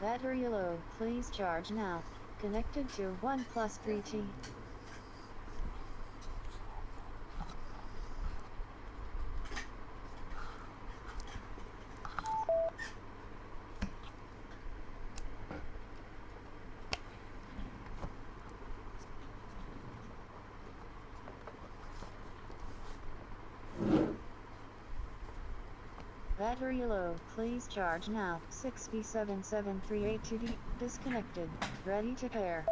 Battery low, please charge now. Connected to OnePlus 3G. Battery low, please charge now. 6B77382D, disconnected, ready to pair.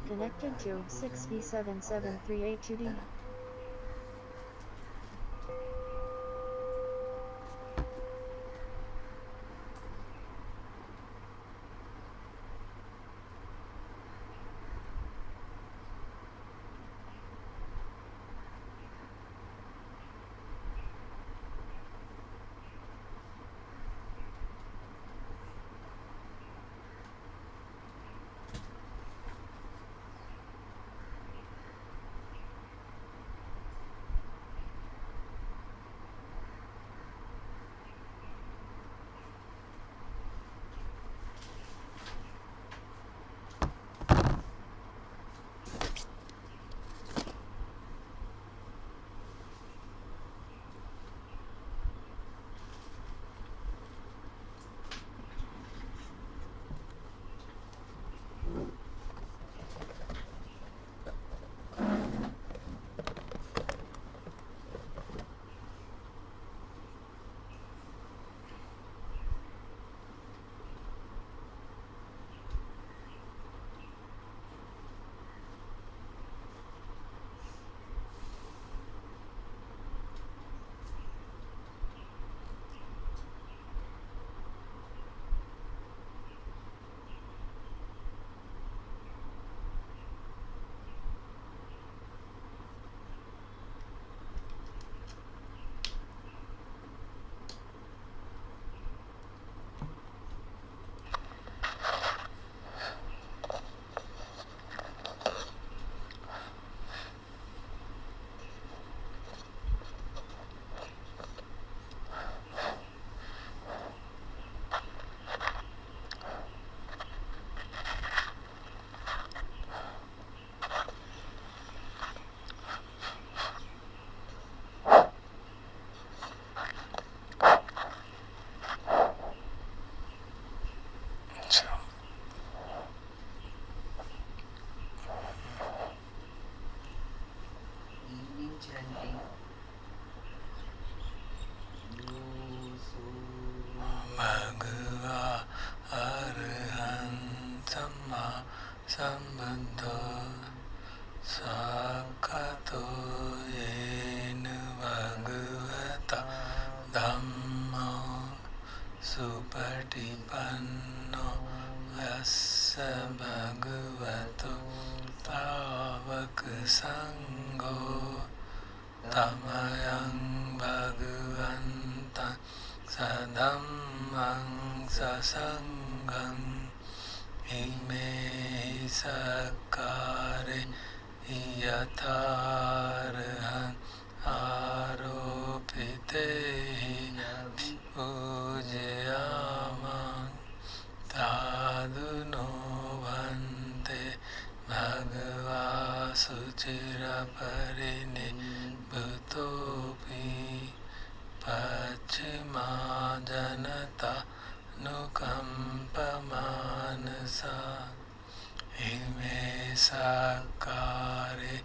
Connected to 6B77382D. Chanting. Bhagava Arhan Samma Sambuddho Sakato Yena Bhagavata Dhammo Supatipanno Yassa Bhagavato Tavaka Sangho Tamayang Bhagavanta Sadhammang Sasangham Ime Sakare Yatarhan Aropite Pujayama Taduno Vante Bhagava Suchira Parini Bhutopi Pachima Janata Nukampa Manasa Ime Sakare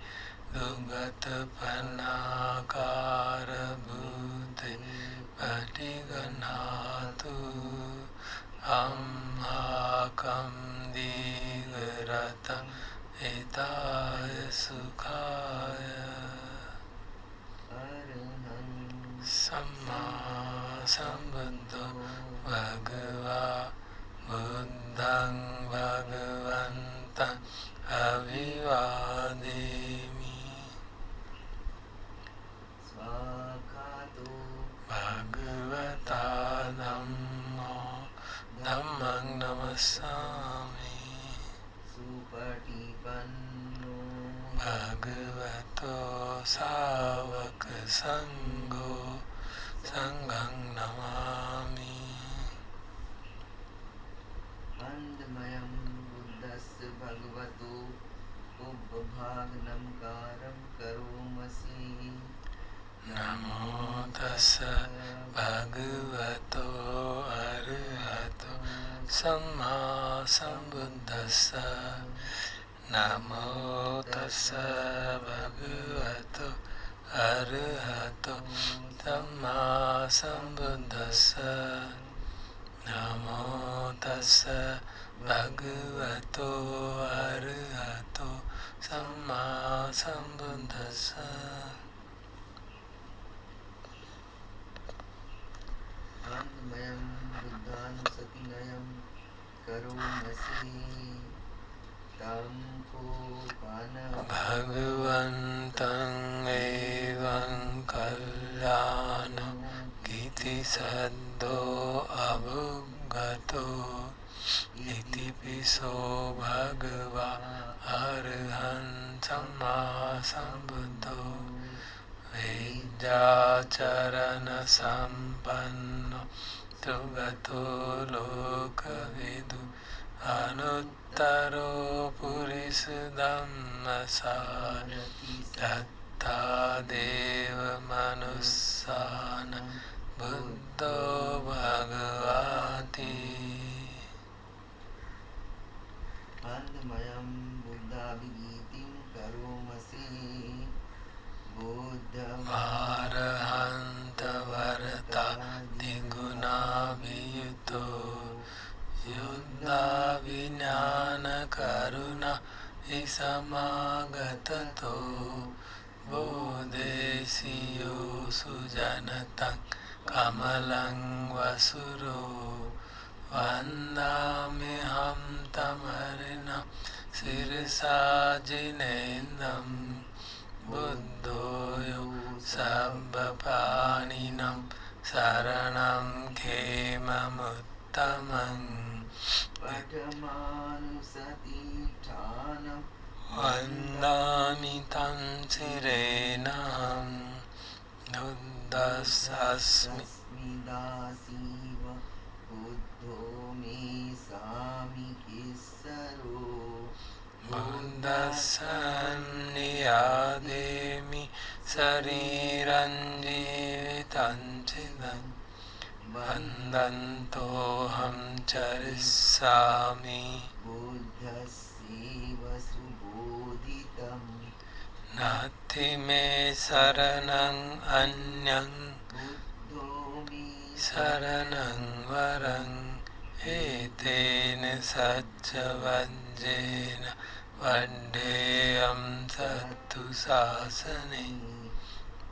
Dugata Panakara Bhute Patiganatu Amhakam Digarata Etaya Sukhaya Samma Sambuddho Bhagava Buddhang Bhagavantang Abhivademi. Svakhato Bhagavata Dhammo Dhammang Namassami. Supatipanno Bhagavato Savaka Sangho Sanghang Namami. Andamayam Buddhasya Bhagavato Ubbhavagnam Karam Karomasi. Namo Tassa Bhagavato Arahato Samma Sambuddhassa. Namo Tassa Bhagavato Arahato Samma Sambuddhassa. Namo Tassa Bhagavato Arahato Samma Sambuddhassa. Andamayam Buddhanusatinayam Karomasi. Tamko Pana Bhagavantang evaṁ kalyāna kiti saddho abhuggato iti piso bhagava arhan samma sambuddho vidyacarana sampanno tugato lokavidu anuttaro purisa dhammasara datta deva manussana buddho bhagavati. Andamayam Buddhavigitim Karomasi. Buddha Arahanta varata diguna viyuto Yuddha viññāna karuna isamagatato bodhesiyo sujanatang kamalang vasuro vandamiham tamarina sirsa jinendam buddhoyo sabbapāninam saranam khemamuttamang Padmanusati Thanam Vandami tam sirenam Nuddasasmi Sasmidasiva Buddho me Sami Kisaro. Buddhasanniyādemi Sariranjivitanchidam Vandantoham charisami Buddhaseva Subodhitam Nati me saranang anyang Buddho me saranang varang etena saccavajjena vaddeyam sattu sasane.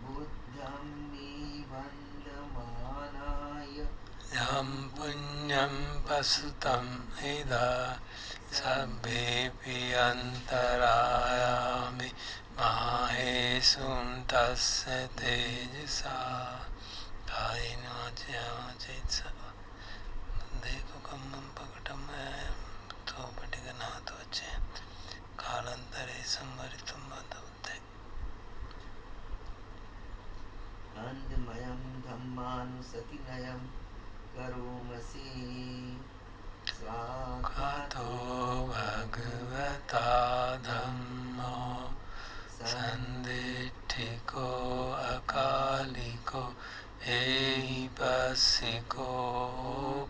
Buddham me Vandamanaya Yam punyam pasutam ida sabbepi antarayami mahesum tasya tejasa kaino ajyama chetsava deko kammam pakatam to patiganato che kalantare samvaritum badavate. Andamayam Dhammanusatinayam Karomasi. Kato bhagavata dhammo sanditthiko akaliko ehipassiko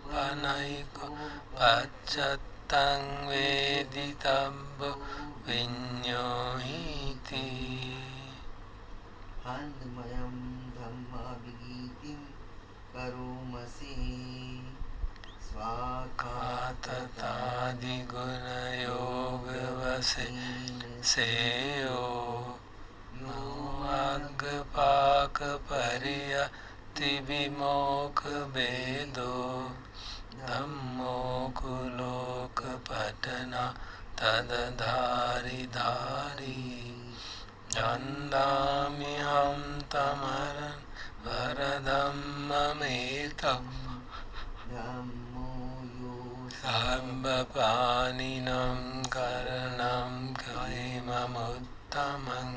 panayiko paccattang veditabbo viññohiti. Andamayam Dhammavigitim Karomasi. Svakkhatadi guna yoga vase seyo Nuvaggapaka pariya vimokkhavedo dhammo kulokapatana tadadharidhari Jandamiham tamaran varadhammametam Dhammo yo Sarvapaninam karanam kaimamuttamam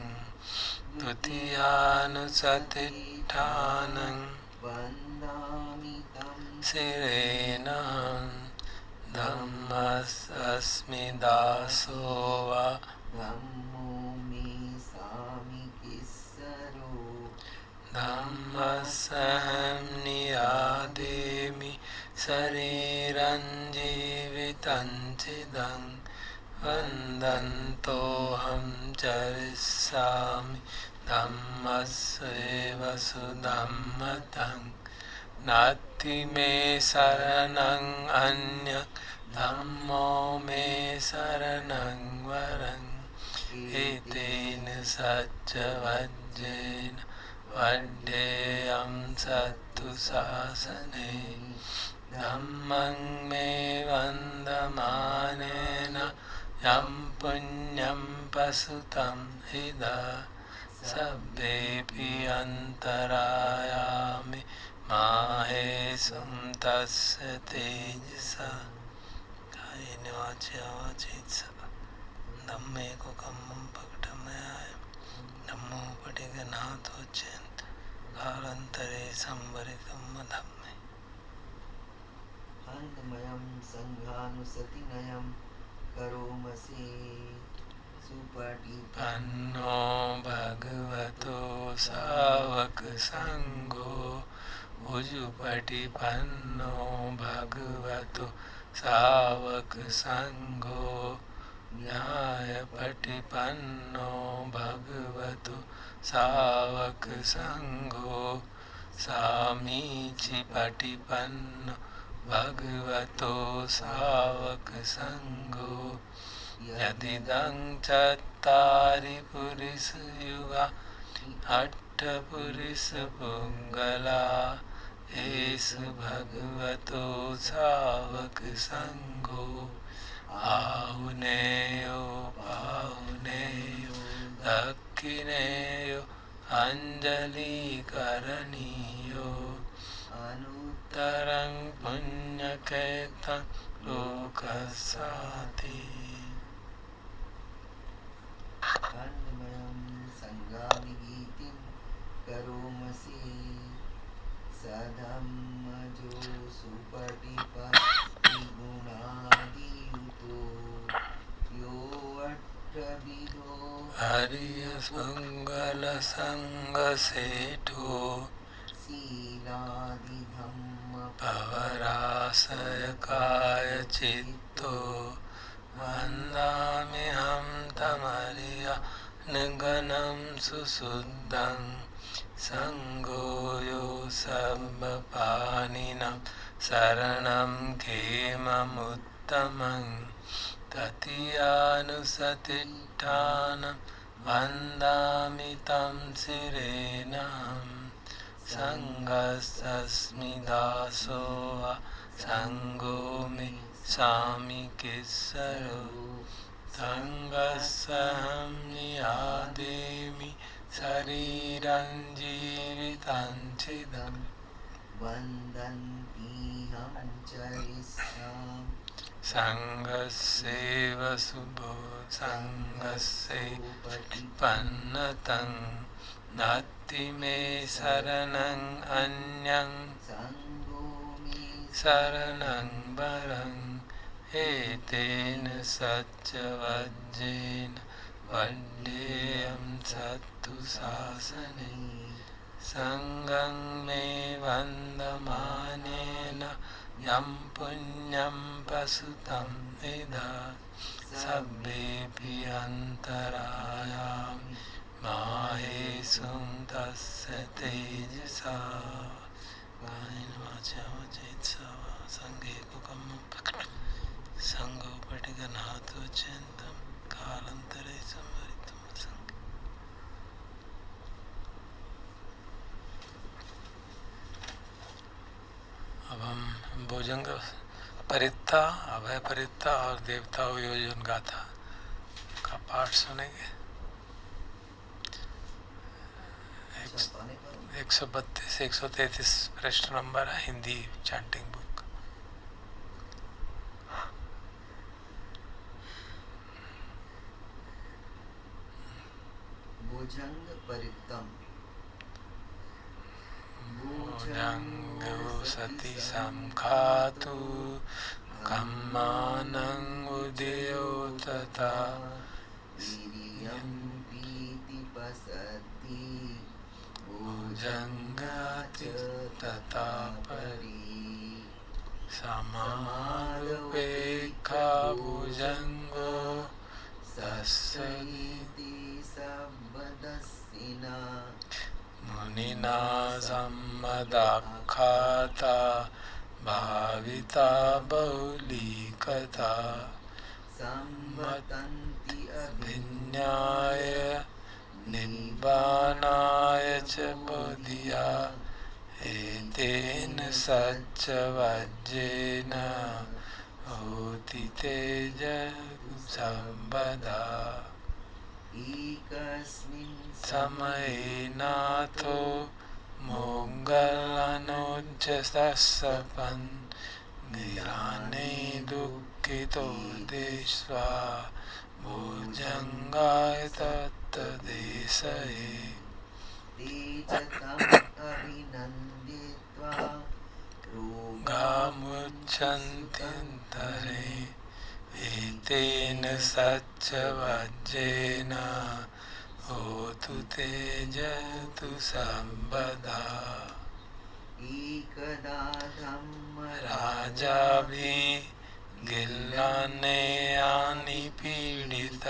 Tutiyānusatitthānam Vandami tam sirenam Dhammas asmi dasova Dhammo me sami kissaro Dhammasaham niyādemi sariram jivitanchidam Vandantoham charisami Dhammaseva sudhammatam Nati me saranang anyak Dhammo me saranang varang Etena satcha vajjena Vaddeyam sattu sasane Dhammang me vandamanena Yam punyam pasutam hida Sabbepi antarayami Mahe sumtasya tejasa Kayena vacaya vacitsa Dhamme ko kammam pakatamaya Dhammo patiganato chent Kalantare sambaritam dhamme Andmayam sanghanusatinayam Karomasi Supati Panno bhagavato savaka sangho Ujupati panno bhagavato savaka sangho Nyayapati panno bhagavato savaka sangho Samichi pati panno bhagavato savaka sangho Yadidang chattari purisa yuga Atta purisa pungala Esu bhagavato savaka sangho Ahuneyo pahuneyo Dakhineyo anjali karaniyo Anuttarang punyaketang lokasati Andmayam sanghavigitim Karomasi Sadhammajo supatipa Gunadiyuto Yo attavido Ariya Mangala Sangha Seto Siladi dhamma Pavarasaya Kaya Chitto Vandamiham Tamariya Naganam Susuddham Sangoyo Sabbapaninam Saranam Kemamuttamam Tatyanusatittanam Vandamitam Sirenam Sanghasasmi dasova Sangomi Sami Kissaro Sanghasaham niyādemi Sariram jivitanchidam Vandantiham charisam Sanghaseva subho Sanghase pannatang Natti me saranang anyang Sangomi Saranang barang Etena satcha vajjena Vaddeyam sattu sasane Sangham me vandamanena Yam punyam pasutam eda Sabbepi antarayami Mahe sumtasya tejasa Kayena vacaya vacitsa Sanghe kukamam pakatam Sangho patiganato chentam Kalantare samaritam sanghe भुजंग परित्ता, अभय परित्ता और देवता उय्योजन गाथा का पाठ सुनेंगे। 132 133 पृष्ठ number है, Hindi chanting book. भुजंग परित्तम भुजंग सति संखातु कम्मानं उदयो तथा वीर्यं पीति पसति भुजंगाच तथा परि समारूपेखा भुजंगो सस्यति सबदस्सिना मुनिना सम्मदाख्याता भाविता बहुलीकथा संवतन्ति अभिन्याय निब्बानाय च बोधिया एतेन सच्च वज्रेन होति तेज संपदा एकस्मिन् समये नाथो मोङ्गलनोज्जसपन् गिराने दुःखितो देश्वा भुजङ्गाय तत्तदेशये तेजतम् अभिनन्दित्वा गामुच्छन्त्यन्तरे एतेन सच्च वज्रेन होतु तेजतु संपदा एकदा राजाभि गिल्लानेयानि पीडित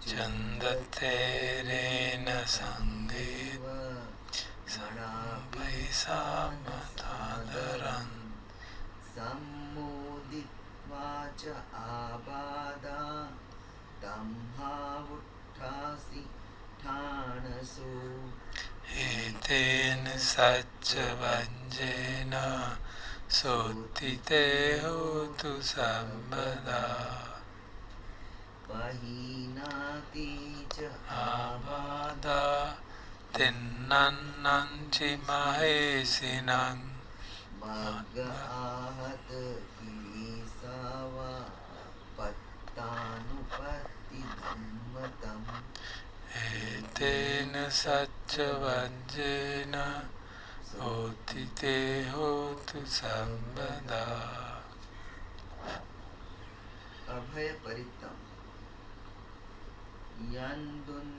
चन्दतेरेण सङ्गेव पैसामतादरन् सम्मोदित्वा च आबादा तं हावुत्थासि ठाणसु एतेन सच्च वज्रेन सोत्थिते होतु संपदा पहीनाति च आबादा तिन्नन्नं चिमहेसिनं मग्ग आहत किरीसावा पत्तानुपत्ति धम्मतम् एतेन सच्च वज्रेन सोत्थिते होतु संपदा अभय परित्तम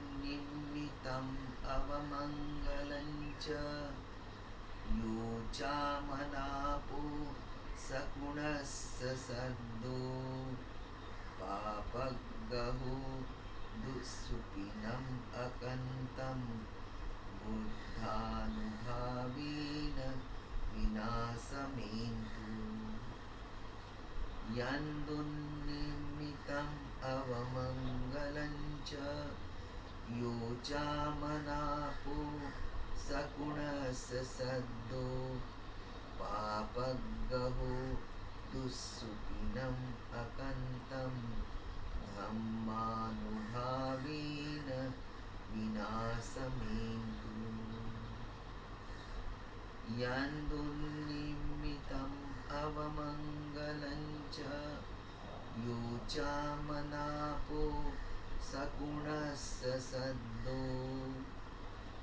यन्दुन्निमित्तम् अवमङ्गलं च यो चामनापो सकुणस्य सद्दो पापगहो दुःसुपिनम् अकन्तं बुद्धानुभावेन विनाशमेन्तु यन्दुन्निमित्तम् अवमङ्गलं च यो चामनापो सकुणस्य सद्दो पापगहो दुःसुपिनम् अकन्तं धम्मानुभावेन विनाशमेन्तु यन्दुन्निमित्तम् अवमङ्गलं च यो चामनापो सकुणस्य सद्दो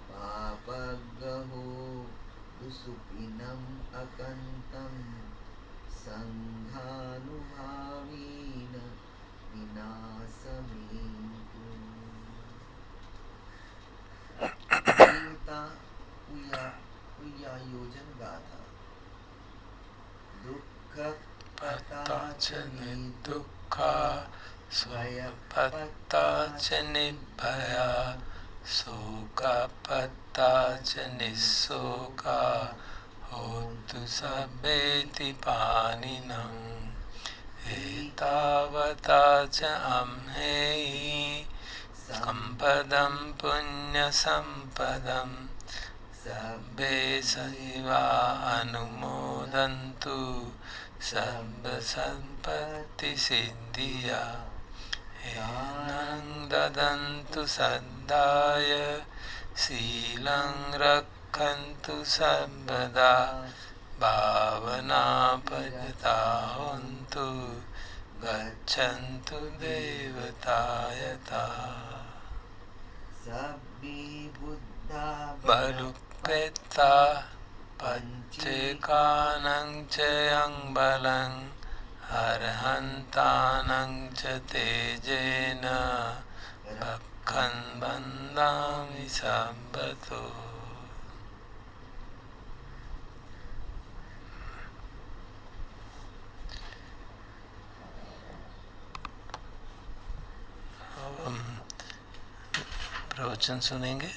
पापगहो दुःसुपिनम् अकन्तं सङ्घानुभावेन विनाशमेन्तु देवता उय्योजन गाथा दुःख पत्ता च निर्दुःखा स्वयपत्ता च निर्भया शोकपत्ता च निःशोका होन्तु सभ्येति पाणिनम् एतावता च अम्हेहि सम्पदं पुण्यसम्पदं Sabbe Saiva Anumodantu Sabba Sampatti Siddhya Enang Dadantu Saddaya Silang Rakkantu Sabbada Bhavana Pajata Hontu Gachantu Devatayata Sabbi Buddha Balupetta Panchekanang Chayang Balang Arhantanang Cha Tejena Bhakkan Bandami Sabbato. प्रवचन सुनेंगे.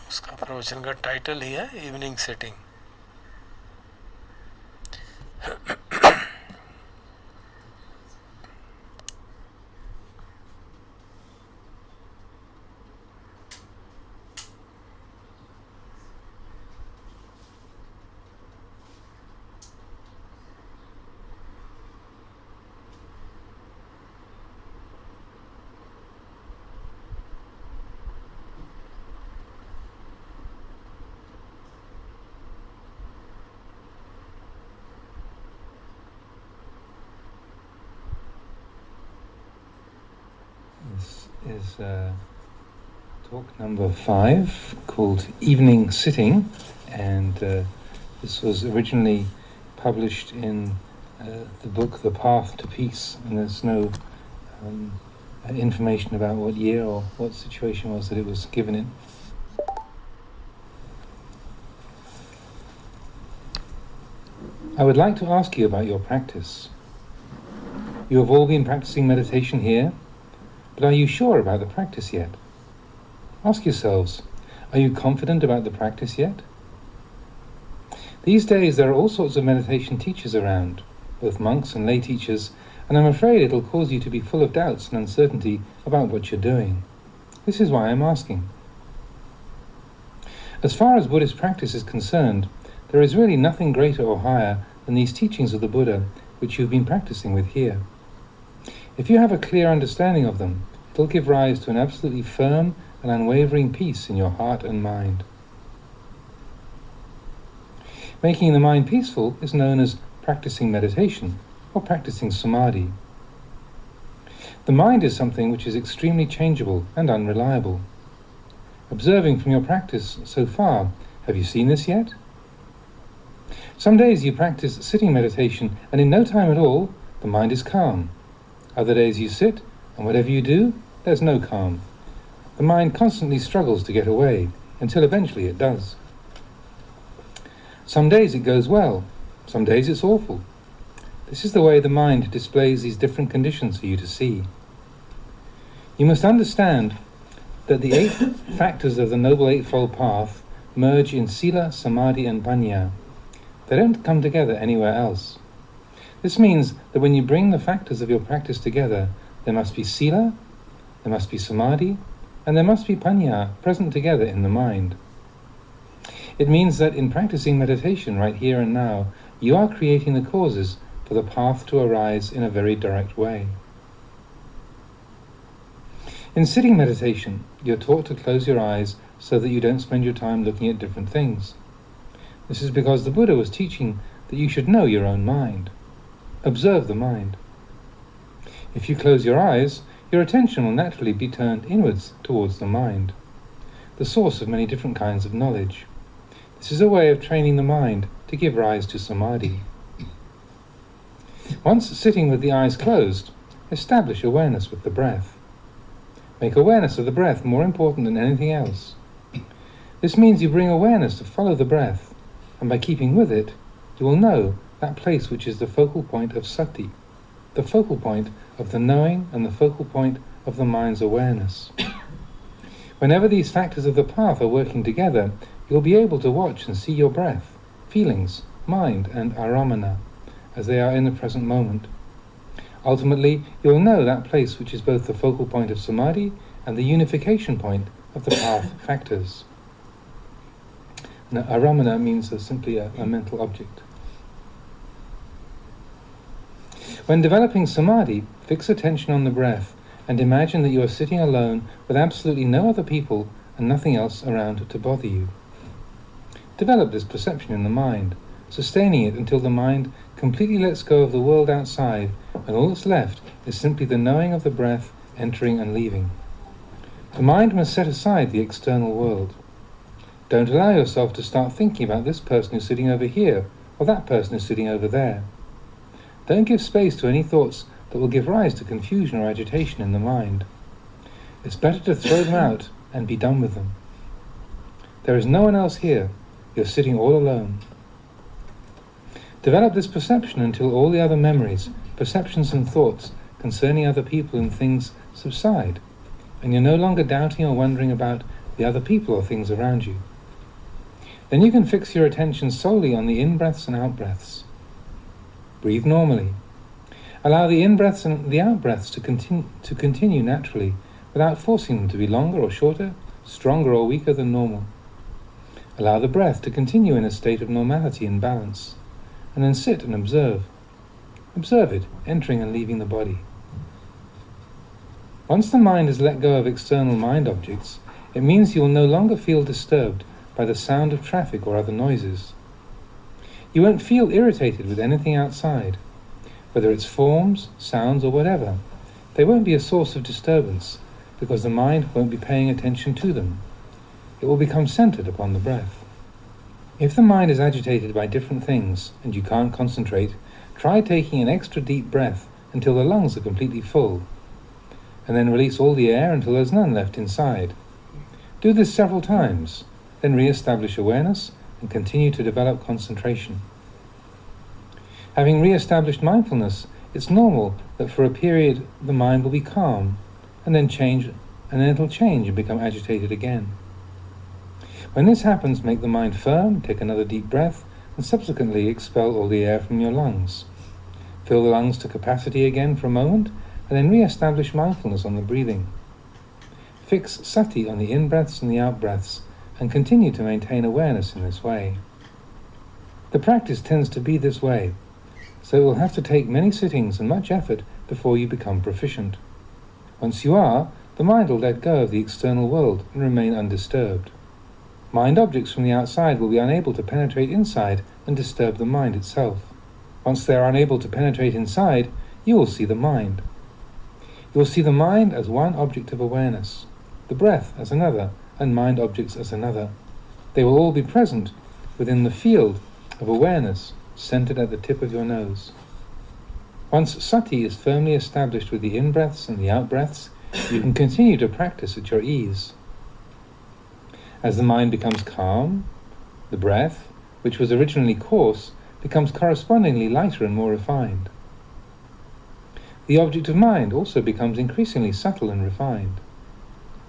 उसका प्रवचन का टाइटल ही है evening setting. This is talk number 5 called Evening Sitting, and this was originally published in the book The Path to Peace, and there's no information about what year or what situation was that it was given in. I would like to ask you about your practice. You have all been practicing meditation here, but are you sure about the practice yet? Ask yourselves, are you confident about the practice yet? These days there are all sorts of meditation teachers around, both monks and lay teachers, and I'm afraid it'll cause you to be full of doubts and uncertainty about what you're doing. This is why I'm asking. As far as Buddhist practice is concerned, there is really nothing greater or higher than these teachings of the Buddha which you've been practicing with here. If you have a clear understanding of them, it'll give rise to an absolutely firm and unwavering peace in your heart and mind. Making the mind peaceful is known as practicing meditation or practicing samadhi. The mind is something which is extremely changeable and unreliable. Observing from your practice so far, have you seen this yet? Some days you practice sitting meditation and in no time at all, the mind is calm. Other days you sit, and whatever you do, there's no calm. The mind constantly struggles to get away, until eventually it does. Some days it goes well, some days it's awful. This is the way the mind displays these different conditions for you to see. You must understand that the 8 factors of the Noble Eightfold Path merge in Sila, Samadhi and Panya. They don't come together anywhere else. This means that when you bring the factors of your practice together, there must be Sila, there must be Samadhi, and there must be Panya present together in the mind. It means that in practicing meditation right here and now, you are creating the causes for the path to arise in a very direct way. In sitting meditation, you're taught to close your eyes so that you don't spend your time looking at different things. This is because the Buddha was teaching that you should know your own mind. Observe the mind. If you close your eyes, your attention will naturally be turned inwards towards the mind, the source of many different kinds of knowledge. This is a way of training the mind to give rise to samadhi. Once sitting with the eyes closed, establish awareness with the breath. Make awareness of the breath more important than anything else. This means you bring awareness to follow the breath, and by keeping with it, you will know that place which is the focal point of sati, the focal point of the knowing and the focal point of the mind's awareness. Whenever these factors of the path are working together, you'll be able to watch and see your breath, feelings, mind and aramana as they are in the present moment. Ultimately, you will know that place which is both the focal point of samadhi and the unification point of the path factors. Now, aramana means simply a mental object. When developing samadhi, fix attention on the breath and imagine that you are sitting alone with absolutely no other people and nothing else around to bother you. Develop this perception in the mind, sustaining it until the mind completely lets go of the world outside and all that's left is simply the knowing of the breath entering and leaving. The mind must set aside the external world. Don't allow yourself to start thinking about this person who's sitting over here or that person who's sitting over there. Don't give space to any thoughts that will give rise to confusion or agitation in the mind. It's better to throw them out and be done with them. There is no one else here. You're sitting all alone. Develop this perception until all the other memories, perceptions and thoughts concerning other people and things subside, and you're no longer doubting or wondering about the other people or things around you. Then you can fix your attention solely on the in-breaths and out-breaths. Breathe normally. Allow the in-breaths and the out-breaths to continue naturally, without forcing them to be longer or shorter, stronger or weaker than normal. Allow the breath to continue in a state of normality and balance, and then sit and observe. Observe it, entering and leaving the body. Once the mind has let go of external mind objects, it means you will no longer feel disturbed by the sound of traffic or other noises. You won't feel irritated with anything outside, whether it's forms, sounds, or whatever. They won't be a source of disturbance, because the mind won't be paying attention to them. It will become centered upon the breath. If the mind is agitated by different things and you can't concentrate, try taking an extra deep breath until the lungs are completely full, and then release all the air until there's none left inside. Do this several times, then re-establish awareness and continue to develop concentration. Having re-established mindfulness, it's normal that for a period the mind will be calm, and then it'll change and become agitated again. When this happens, make the mind firm, take another deep breath, and subsequently expel all the air from your lungs. Fill the lungs to capacity again for a moment, and then re-establish mindfulness on the breathing. Fix sati on the in-breaths and the out-breaths, and continue to maintain awareness in this way. The practice tends to be this way, so it will have to take many sittings and much effort before you become proficient. Once you are, the mind will let go of the external world and remain undisturbed. Mind objects from the outside will be unable to penetrate inside and disturb the mind itself. Once they are unable to penetrate inside, you will see the mind. You will see the mind as one object of awareness, the breath as another, and mind objects as another. They will all be present within the field of awareness centered at the tip of your nose. Once sati is firmly established with the in-breaths and the out-breaths, you can continue to practice at your ease. As the mind becomes calm, the breath, which was originally coarse, becomes correspondingly lighter and more refined. The object of mind also becomes increasingly subtle and refined.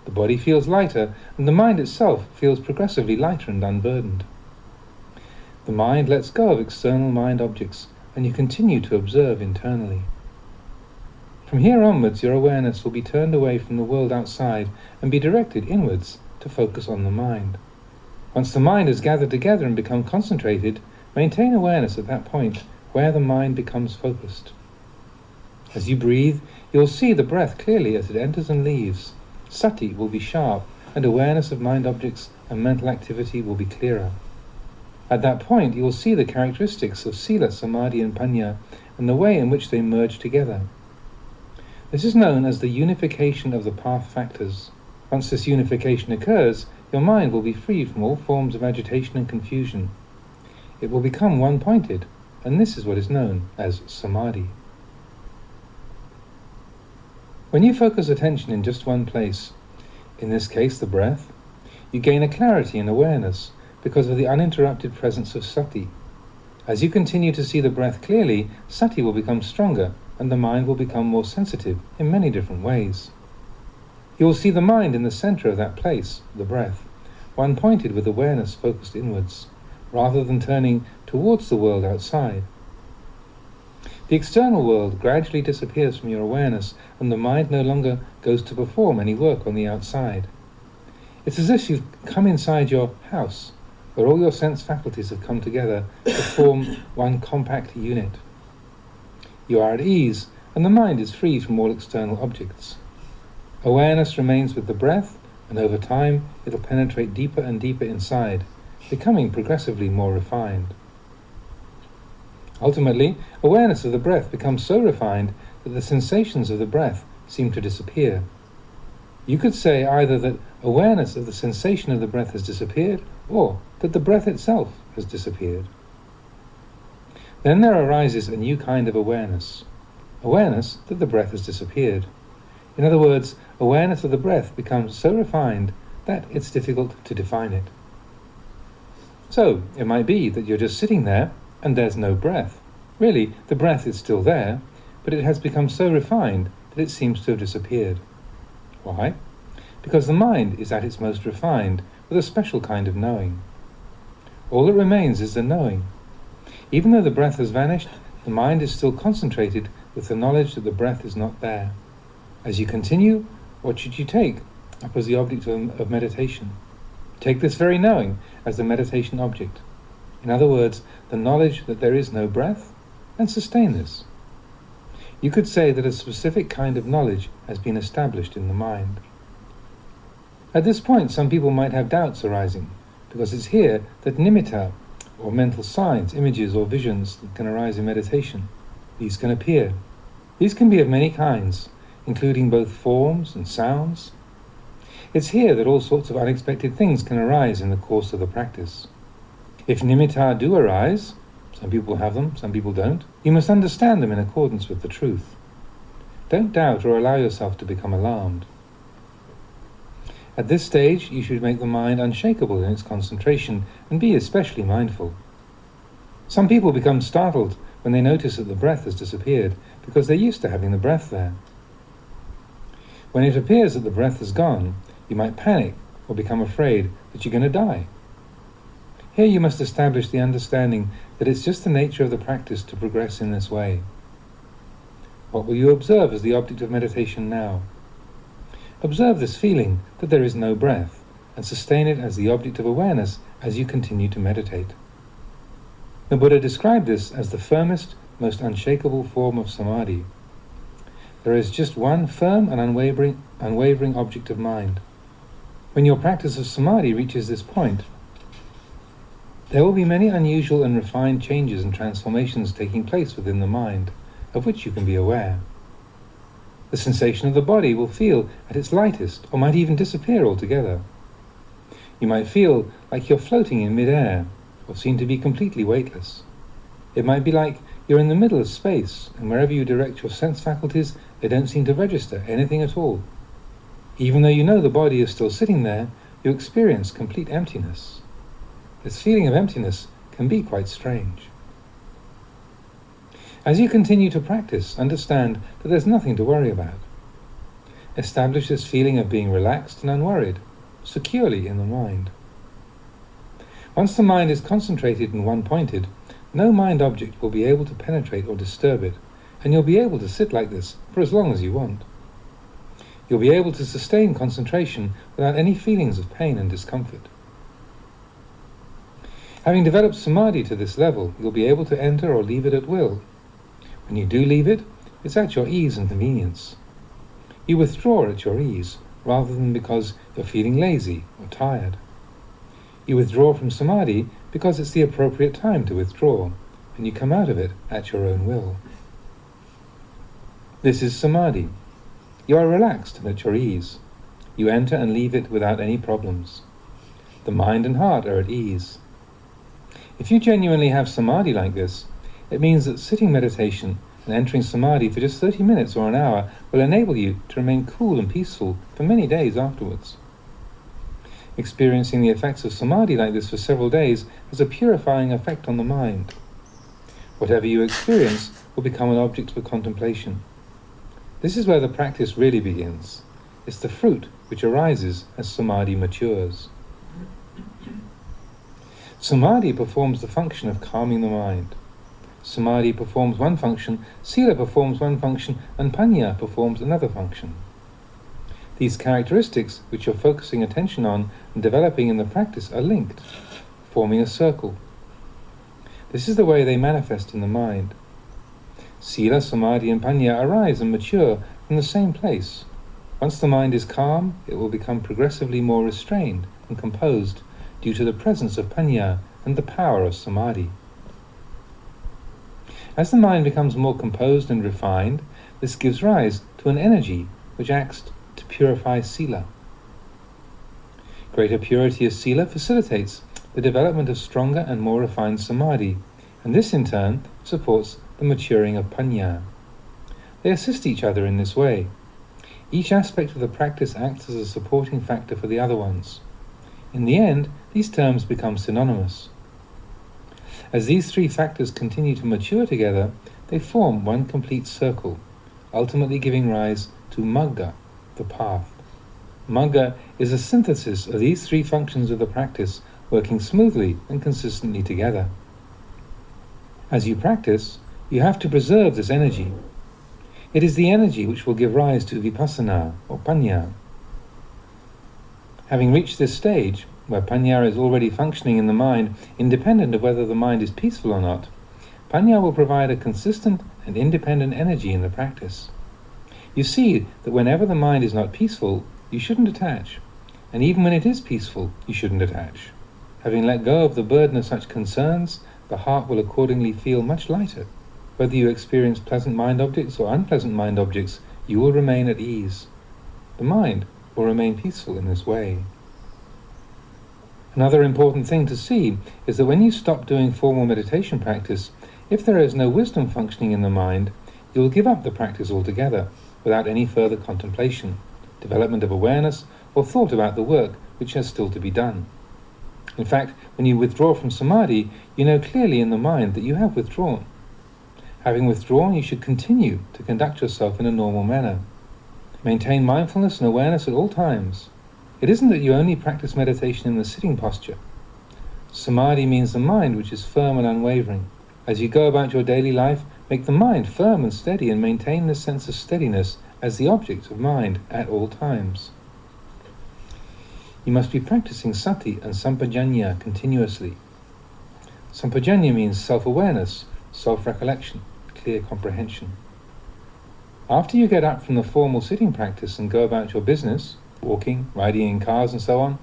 The body feels lighter, and the mind itself feels progressively lighter and unburdened. The mind lets go of external mind objects, and you continue to observe internally. From here onwards, your awareness will be turned away from the world outside and be directed inwards to focus on the mind. Once the mind is gathered together and become concentrated, maintain awareness at that point where the mind becomes focused. As you breathe, you'll see the breath clearly as it enters and leaves. Sati will be sharp, and awareness of mind objects and mental activity will be clearer. At that point, you will see the characteristics of sila, samadhi, and panya, and the way in which they merge together. This is known as the unification of the path factors. Once this unification occurs, your mind will be free from all forms of agitation and confusion. It will become one-pointed, and this is what is known as samadhi. When you focus attention in just one place, in this case the breath, you gain a clarity and awareness because of the uninterrupted presence of sati. As you continue to see the breath clearly, sati will become stronger and the mind will become more sensitive in many different ways. You will see the mind in the center of that place, the breath, one-pointed with awareness focused inwards, rather than turning towards the world outside. The external world gradually disappears from your awareness, and the mind no longer goes to perform any work on the outside. It's as if you've come inside your house, where all your sense faculties have come together to form one compact unit. You are at ease, and the mind is free from all external objects. Awareness remains with the breath, and over time it'll penetrate deeper and deeper inside, becoming progressively more refined. Ultimately, awareness of the breath becomes so refined that the sensations of the breath seem to disappear. You could say either that awareness of the sensation of the breath has disappeared, or that the breath itself has disappeared. Then there arises a new kind of awareness that the breath has disappeared. In other words, awareness of the breath becomes so refined that it's difficult to define it. So, it might be that you're just sitting there and there's no breath. Really, the breath is still there, but it has become so refined that it seems to have disappeared. Why? Because the mind is at its most refined, with a special kind of knowing. All that remains is the knowing. Even though the breath has vanished, the mind is still concentrated with the knowledge that the breath is not there. As you continue, what should you take up as the object of meditation? Take this very knowing as the meditation object. In other words, the knowledge that there is no breath, and sustain this. You could say that a specific kind of knowledge has been established in the mind. At this point, some people might have doubts arising, because it's here that nimitta, or mental signs, images or visions that can arise in meditation, these can appear. These can be of many kinds, including both forms and sounds. It's here that all sorts of unexpected things can arise in the course of the practice. If nimitta do arise, some people have them, some people don't, you must understand them in accordance with the truth. Don't doubt or allow yourself to become alarmed. At this stage, you should make the mind unshakable in its concentration and be especially mindful. Some people become startled when they notice that the breath has disappeared because they're used to having the breath there. When it appears that the breath has gone, you might panic or become afraid that you're going to die. Here you must establish the understanding that it's just the nature of the practice to progress in this way. What will you observe as the object of meditation now? Observe this feeling that there is no breath, and sustain it as the object of awareness as you continue to meditate. The Buddha described this as the firmest, most unshakable form of samadhi. There is just one firm and unwavering object of mind. When your practice of samadhi reaches this point, there will be many unusual and refined changes and transformations taking place within the mind, of which you can be aware. The sensation of the body will feel at its lightest, or might even disappear altogether. You might feel like you're floating in mid-air, or seem to be completely weightless. It might be like you're in the middle of space, and wherever you direct your sense faculties, they don't seem to register anything at all. Even though you know the body is still sitting there, you experience complete emptiness. This feeling of emptiness can be quite strange. As you continue to practice, understand that there's nothing to worry about. Establish this feeling of being relaxed and unworried, securely in the mind. Once the mind is concentrated and one-pointed, no mind object will be able to penetrate or disturb it, and you'll be able to sit like this for as long as you want. You'll be able to sustain concentration without any feelings of pain and discomfort. Having developed samadhi to this level, you'll be able to enter or leave it at will. When you do leave it, it's at your ease and convenience. You withdraw at your ease, rather than because you're feeling lazy or tired. You withdraw from samadhi because it's the appropriate time to withdraw, and you come out of it at your own will. This is samadhi. You are relaxed and at your ease. You enter and leave it without any problems. The mind and heart are at ease. If you genuinely have samadhi like this, it means that sitting meditation and entering samadhi for just 30 minutes or an hour will enable you to remain cool and peaceful for many days afterwards. Experiencing the effects of samadhi like this for several days has a purifying effect on the mind. Whatever you experience will become an object for contemplation. This is where the practice really begins. It's the fruit which arises as samadhi matures. Samadhi performs the function of calming the mind. Samadhi performs one function, sila performs one function, and panya performs another function. These characteristics, which you're focusing attention on and developing in the practice, are linked, forming a circle. This is the way they manifest in the mind. Sila, samadhi, and panya arise and mature from the same place. Once the mind is calm, it will become progressively more restrained and composed due to the presence of panya and the power of samadhi. As the mind becomes more composed and refined, this gives rise to an energy which acts to purify sila. Greater purity of sila facilitates the development of stronger and more refined samadhi, and this in turn supports the maturing of panya. They assist each other in this way. Each aspect of the practice acts as a supporting factor for the other ones. In the end, these terms become synonymous. As these three factors continue to mature together, they form one complete circle, ultimately giving rise to magga, the path. Magga is a synthesis of these three functions of the practice working smoothly and consistently together. As you practice, you have to preserve this energy. It is the energy which will give rise to vipassana or panya. Having reached this stage, where panya is already functioning in the mind, independent of whether the mind is peaceful or not, panya will provide a consistent and independent energy in the practice. You see that whenever the mind is not peaceful, you shouldn't attach, and even when it is peaceful, you shouldn't attach. Having let go of the burden of such concerns, the heart will accordingly feel much lighter. Whether you experience pleasant mind objects or unpleasant mind objects, you will remain at ease. The mind will remain peaceful in this way. Another important thing to see is that when you stop doing formal meditation practice, if there is no wisdom functioning in the mind, you will give up the practice altogether, without any further contemplation, development of awareness, or thought about the work which has still to be done. In fact, when you withdraw from samadhi, you know clearly in the mind that you have withdrawn. Having withdrawn, you should continue to conduct yourself in a normal manner. Maintain mindfulness and awareness at all times. It isn't that you only practice meditation in the sitting posture. Samadhi means the mind which is firm and unwavering. As you go about your daily life, make the mind firm and steady and maintain this sense of steadiness as the object of mind at all times. You must be practicing sati and sampajanya continuously. Sampajanya means self-awareness, self-recollection, clear comprehension. After you get up from the formal sitting practice and go about your business, walking, riding in cars and so on,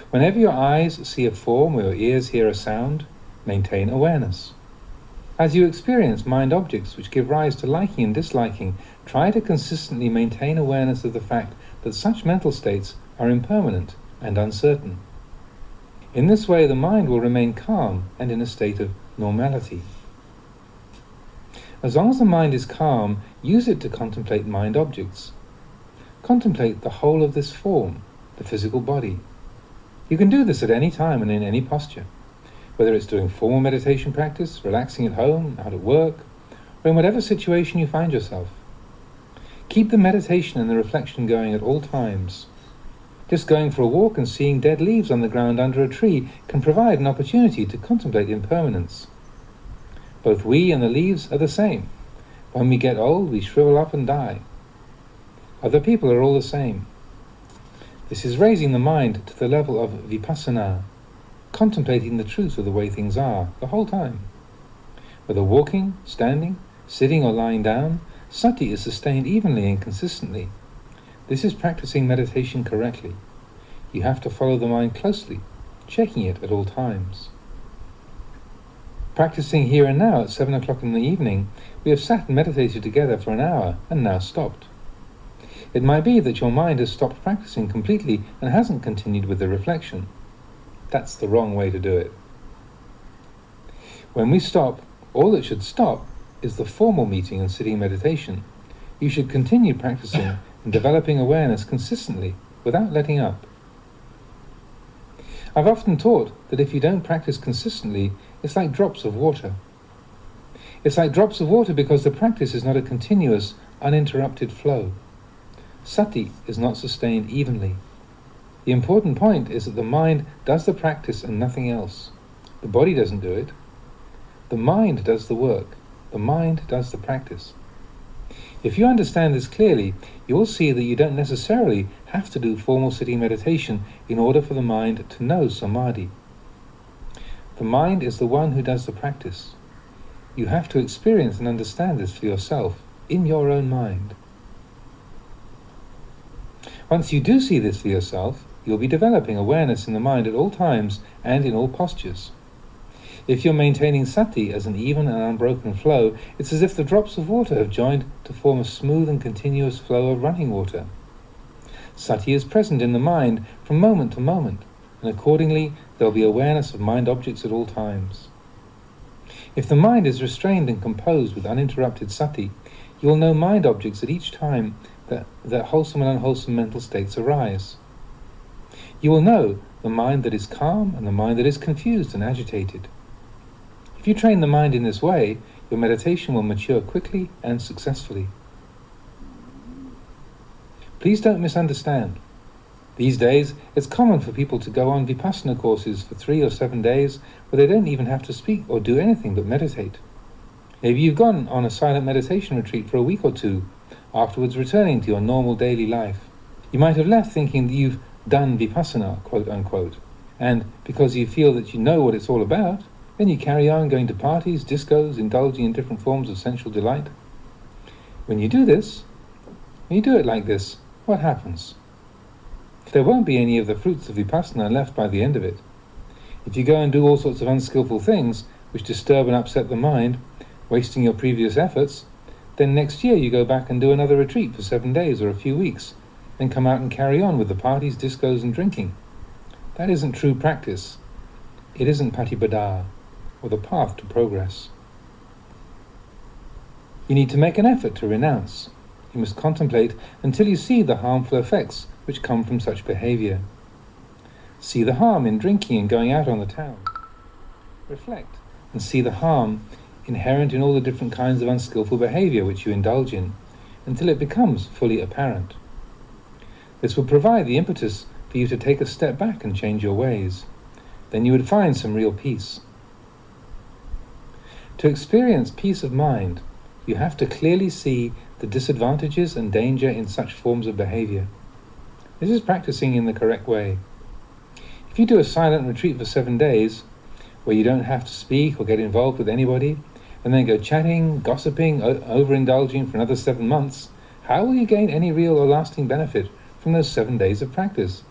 whenever your eyes see a form or your ears hear a sound, maintain awareness. As you experience mind objects which give rise to liking and disliking, try to consistently maintain awareness of the fact that such mental states are impermanent and uncertain. In this way, the mind will remain calm and in a state of normality. As long as the mind is calm, use it to contemplate mind objects. Contemplate the whole of this form, the physical body. You can do this at any time and in any posture, whether it's doing formal meditation practice, relaxing at home, out at work, or in whatever situation you find yourself. Keep the meditation and the reflection going at all times. Just going for a walk and seeing dead leaves on the ground under a tree can provide an opportunity to contemplate impermanence. Both we and the leaves are the same. When we get old, we shrivel up and die. Other people are all the same. This is raising the mind to the level of vipassana, contemplating the truth of the way things are the whole time. Whether walking, standing, sitting or lying down, sati is sustained evenly and consistently. This is practicing meditation correctly. You have to follow the mind closely, checking it at all times. Practicing here and now at 7 o'clock in the evening, we have sat and meditated together for an hour and now stopped. It might be that your mind has stopped practicing completely and hasn't continued with the reflection. That's the wrong way to do it. When we stop, all that should stop is the formal meeting and sitting meditation. You should continue practicing and developing awareness consistently without letting up. I've often taught that if you don't practice consistently, it's like drops of water. It's like drops of water because the practice is not a continuous, uninterrupted flow. Sati is not sustained evenly. The important point is that the mind does the practice and nothing else. The body doesn't do it. The mind does the work, The mind does the practice. If you understand this clearly, you will see that you don't necessarily have to do formal sitting meditation in order for the mind to know samadhi. The mind is the one who does the practice. You have to experience and understand this for yourself, in your own mind. Once you do see this for yourself, you'll be developing awareness in the mind at all times and in all postures. If you're maintaining sati as an even and unbroken flow, it's as if the drops of water have joined to form a smooth and continuous flow of running water. Sati is present in the mind from moment to moment, and accordingly there will be awareness of mind objects at all times. If the mind is restrained and composed with uninterrupted sati, you will know mind objects at each time that wholesome and unwholesome mental states arise. You will know the mind that is calm and the mind that is confused and agitated. If you train the mind in this way, your meditation will mature quickly and successfully. Please don't misunderstand. These days, it's common for people to go on vipassana courses for 3 or 7 days where they don't even have to speak or do anything but meditate. Maybe you've gone on a silent meditation retreat for a week or 2, afterwards returning to your normal daily life. You might have left thinking that you've done vipassana, quote unquote, and because you feel that you know what it's all about, then you carry on going to parties, discos, indulging in different forms of sensual delight. When you do it like this, what happens? There won't be any of the fruits of vipassana left by the end of it. If you go and do all sorts of unskillful things which disturb and upset the mind, wasting your previous efforts, then next year you go back and do another retreat for 7 days or a few weeks, then come out and carry on with the parties, discos and drinking. That isn't true practice. It isn't patipada, or the path to progress. You need to make an effort to renounce. You must contemplate until you see the harmful effects which come from such behavior. See the harm in drinking and going out on the town. Reflect and see the harm inherent in all the different kinds of unskillful behavior which you indulge in, until it becomes fully apparent. This will provide the impetus for you to take a step back and change your ways. Then you would find some real peace. To experience peace of mind, you have to clearly see the disadvantages and danger in such forms of behavior. This is practicing in the correct way. If you do a silent retreat for 7 days, where you don't have to speak or get involved with anybody, and then go chatting, gossiping, overindulging for another 7 months, how will you gain any real or lasting benefit from those 7 days of practice?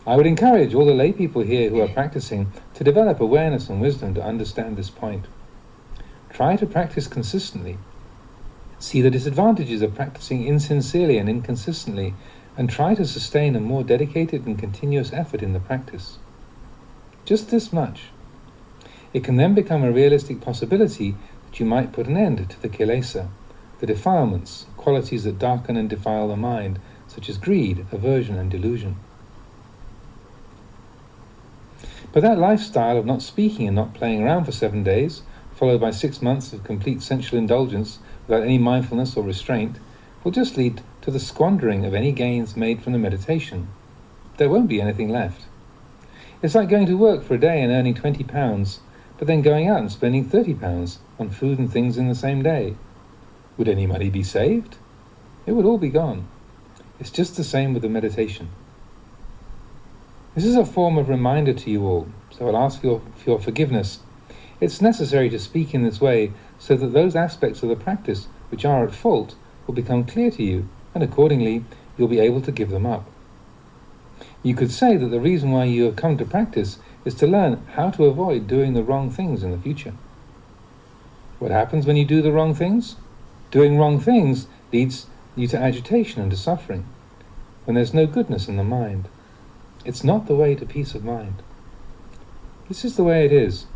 I would encourage all the lay people here who are practicing to develop awareness and wisdom to understand this point. Try to practice consistently. See the disadvantages of practicing insincerely and inconsistently, and try to sustain a more dedicated and continuous effort in the practice. Just this much. It can then become a realistic possibility that you might put an end to the kilesa, the defilements, qualities that darken and defile the mind, such as greed, aversion and delusion. But that lifestyle of not speaking and not playing around for 7 days, followed by 6 months of complete sensual indulgence without any mindfulness or restraint, will just lead to the squandering of any gains made from the meditation. There won't be anything left. It's like going to work for a day and earning £20, but then going out and spending £30 on food and things in the same day. Would any money be saved? It would all be gone. It's just the same with the meditation. This is a form of reminder to you all, so I'll ask for your forgiveness. It's necessary to speak in this way so that those aspects of the practice which are at fault will become clear to you, and accordingly you'll be able to give them up. You could say that the reason why you have come to practice is to learn how to avoid doing the wrong things in the future. What happens when you do the wrong things? Doing wrong things leads you to agitation and to suffering, when there's no goodness in the mind. It's not the way to peace of mind. This is the way it is.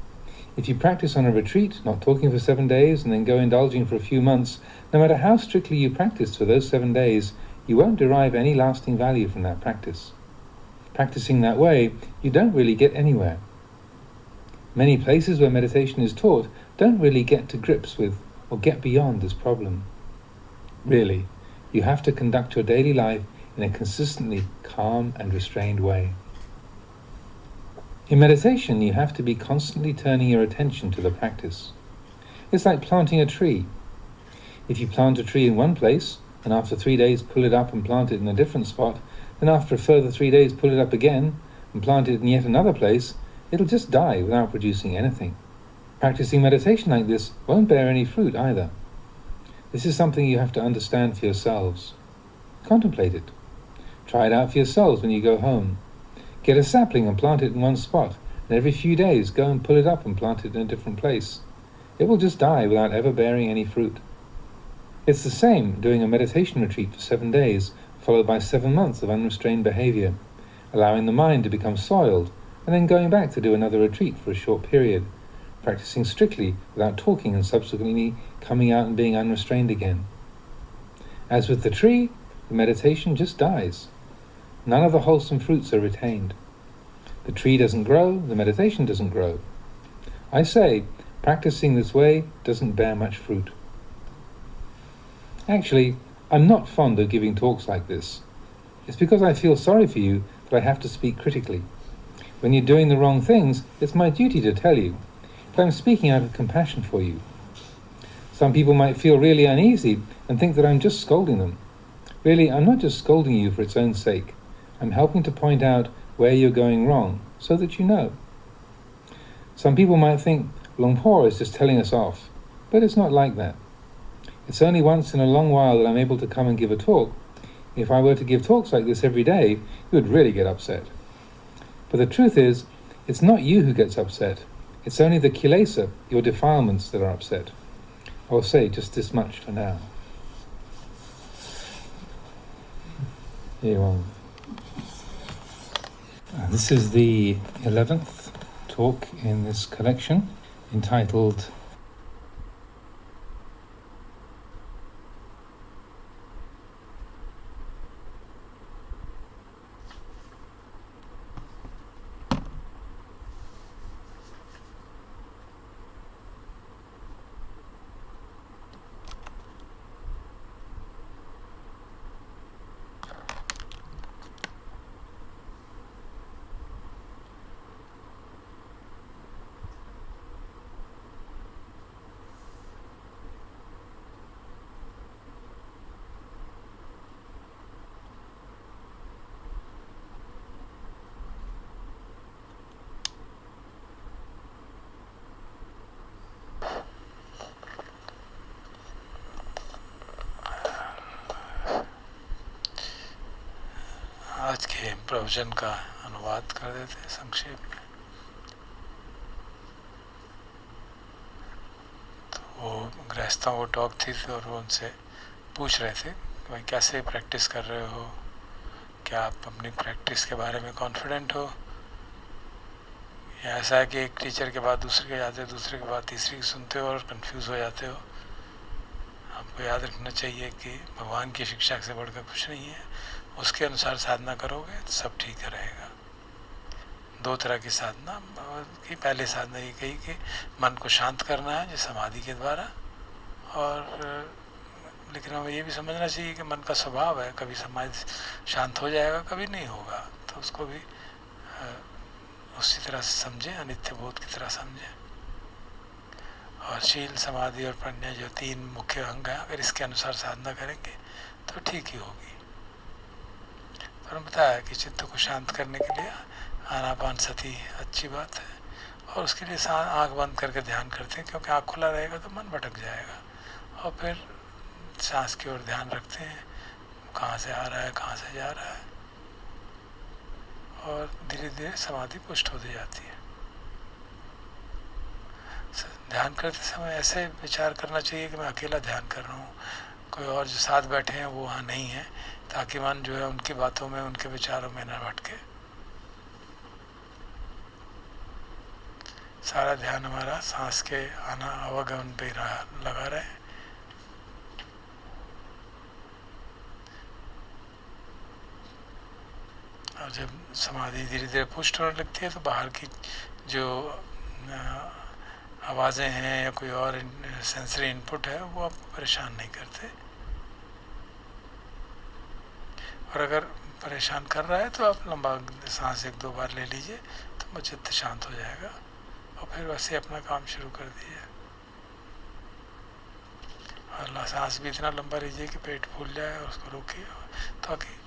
If you practice on a retreat, not talking for 7 days, and then go indulging for a few months, no matter how strictly you practice for those 7 days, you won't derive any lasting value from that practice. Practicing that way, you don't really get anywhere. Many places where meditation is taught don't really get to grips with or get beyond this problem. Really, you have to conduct your daily life in a consistently calm and restrained way. In meditation, you have to be constantly turning your attention to the practice. It's like planting a tree. If you plant a tree in one place, and after 3 days pull it up and plant it in a different spot, then after a further 3 days pull it up again and plant it in yet another place, it'll just die without producing anything. Practicing meditation like this won't bear any fruit either. This is something you have to understand for yourselves. Contemplate it. Try it out for yourselves when you go home. Get a sapling and plant it in one spot, and every few days go and pull it up and plant it in a different place. It will just die without ever bearing any fruit. It's the same doing a meditation retreat for 7 days, followed by 7 months of unrestrained behavior, allowing the mind to become soiled, and then going back to do another retreat for a short period, practicing strictly without talking and subsequently coming out and being unrestrained again. As with the tree, the meditation just dies. None of the wholesome fruits are retained. The tree doesn't grow, the meditation doesn't grow. I say, practicing this way doesn't bear much fruit. Actually, I'm not fond of giving talks like this. It's because I feel sorry for you that I have to speak critically. When you're doing the wrong things, it's my duty to tell you, but I'm speaking out of compassion for you. Some people might feel really uneasy and think that I'm just scolding them. Really, I'm not just scolding you for its own sake. I'm helping to point out where you're going wrong, so that you know. Some people might think Luang Por is just telling us off, but it's not like that. It's only once in a long while that I'm able to come and give a talk. If I were to give talks like this every day, you would really get upset. But the truth is, it's not you who gets upset. It's only the kilesa, your defilements, that are upset. I will say just this much for now. Here you are. This is the 11th talk in this collection, entitled आज के प्रवचन का अनुवाद कर देते हैं संक्षेप में। तो वो गृहस्थों को टॉक थी और वो उनसे पूछ रहे थे कि भाई कैसे प्रैक्टिस कर रहे हो, क्या आप अपनी प्रैक्टिस के बारे में कॉन्फिडेंट हो, या ऐसा है कि एक टीचर के बाद दूसरे के जाते हो, दूसरे के बाद तीसरे की सुनते हो और कंफ्यूज हो जाते हो। आपको याद रखना चाहिए कि भगवान की शिक्षा से बढ़कर कुछ नहीं है, उसके अनुसार साधना करोगे तो सब ठीक रहेगा। 2 तरह की साधना की, पहली साधना ये कही कि मन को शांत करना है जो समाधि के द्वारा, और लेकिन हमें ये भी समझना चाहिए कि मन का स्वभाव है, कभी समाधि शांत हो जाएगा, कभी नहीं होगा, तो उसको भी उसी तरह से समझें, अनित्य बोध की तरह समझें। और शील, समाधि और प्रज्ञा जो 3 मुख्य अंग हैं, अगर इसके अनुसार साधना करेंगे तो ठीक ही होगी। पर बताया कि चित्त को शांत करने के लिए आनापान सती अच्छी बात है, और उसके लिए आँख बंद करके ध्यान करते हैं, क्योंकि आँख खुला रहेगा तो मन भटक जाएगा, और फिर सांस की ओर ध्यान रखते हैं, कहाँ से आ रहा है, कहाँ से जा रहा है, और धीरे धीरे समाधि पुष्ट होती जाती है। ध्यान करते समय ऐसे विचार करना चाहिए कि मैं अकेला ध्यान कर रहा हूँ, कोई और जो साथ बैठे हैं वो वहाँ नहीं है, ताकि मन जो है उनकी बातों में, उनके विचारों में न भटके। सारा ध्यान हमारा सांस के आना आवागमन पे लगा रहे। और जब समाधि धीरे धीरे पुष्ट होने लगती है तो बाहर की जो आवाज़ें हैं या कोई और सेंसरी इनपुट है वो आपको परेशान नहीं करते, और अगर परेशान कर रहा है तो आप लंबा सांस 1-2 बार ले लीजिए तो चित्त शांत हो जाएगा, और फिर वैसे अपना काम शुरू कर दीजिए। सांस भी इतना लंबा लीजिए कि पेट फूल जाए और उसको रोकिए, ताकि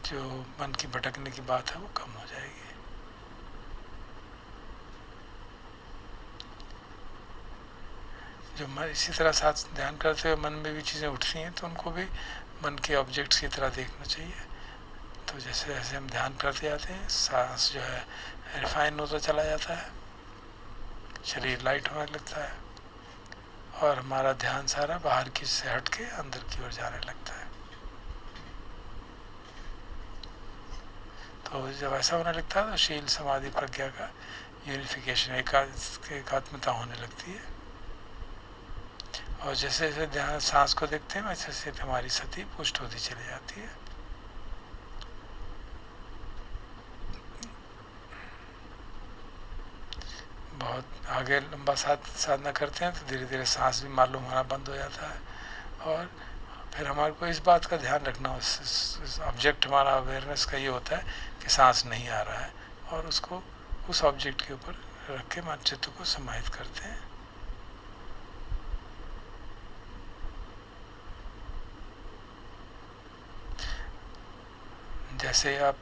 जो मन की भटकने की बात है वो कम हो जाएगी। जो मन इसी तरह साथ ध्यान करते हुए मन में भी चीज़ें उठती हैं तो उनको भी मन के ऑब्जेक्ट्स की तरह देखना चाहिए। तो जैसे जैसे हम ध्यान करते जाते हैं, सांस जो है रिफाइन होता चला जाता है, शरीर लाइट होने लगता है और हमारा ध्यान सारा बाहर की से हट के अंदर की ओर जाने लगता है। तो जब ऐसा होने लगता है तो शील समाधि प्रज्ञा का यूनिफिकेशन, एकात्मता होने लगती है। और जैसे जैसे ध्यान सांस को देखते हैं वैसे वैसे हमारी सती पुष्ट होती चली जाती है। बहुत आगे लंबा साधना करते हैं तो धीरे धीरे सांस भी मालूम होना बंद हो जाता है और फिर हमारे को इस बात का ध्यान रखना, उस ऑब्जेक्ट हमारा अवेयरनेस का ये होता है कि सांस नहीं आ रहा है और उसको उस ऑब्जेक्ट के ऊपर रख के मन चित्त को समाहित करते हैं। जैसे आप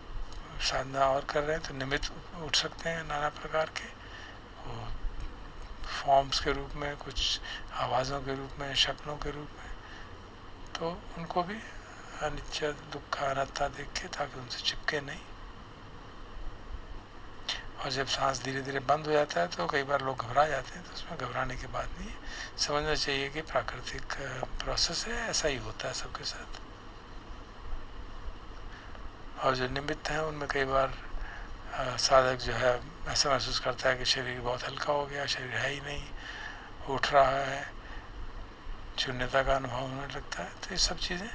साधना और कर रहे हैं तो निमित्त उठ सकते हैं नाना प्रकार के, वो फॉर्म्स के रूप में, कुछ आवाज़ों के रूप में, शक्लों के रूप में, तो उनको भी अनित्य दुख अनात्ता देख के, ताकि उनसे चिपके नहीं। और जब सांस धीरे धीरे बंद हो जाता है तो कई बार लोग घबरा जाते हैं, तो उसमें घबराने की बात नहीं है, समझना चाहिए कि प्राकृतिक प्रोसेस है, ऐसा ही होता है सबके साथ। और जो निमित्त हैं उनमें कई बार साधक जो है ऐसा महसूस करता है कि शरीर बहुत हल्का हो गया, शरीर है ही नहीं, उठ रहा है, शून्यता का अनुभव होने लगता है। तो ये सब चीज़ें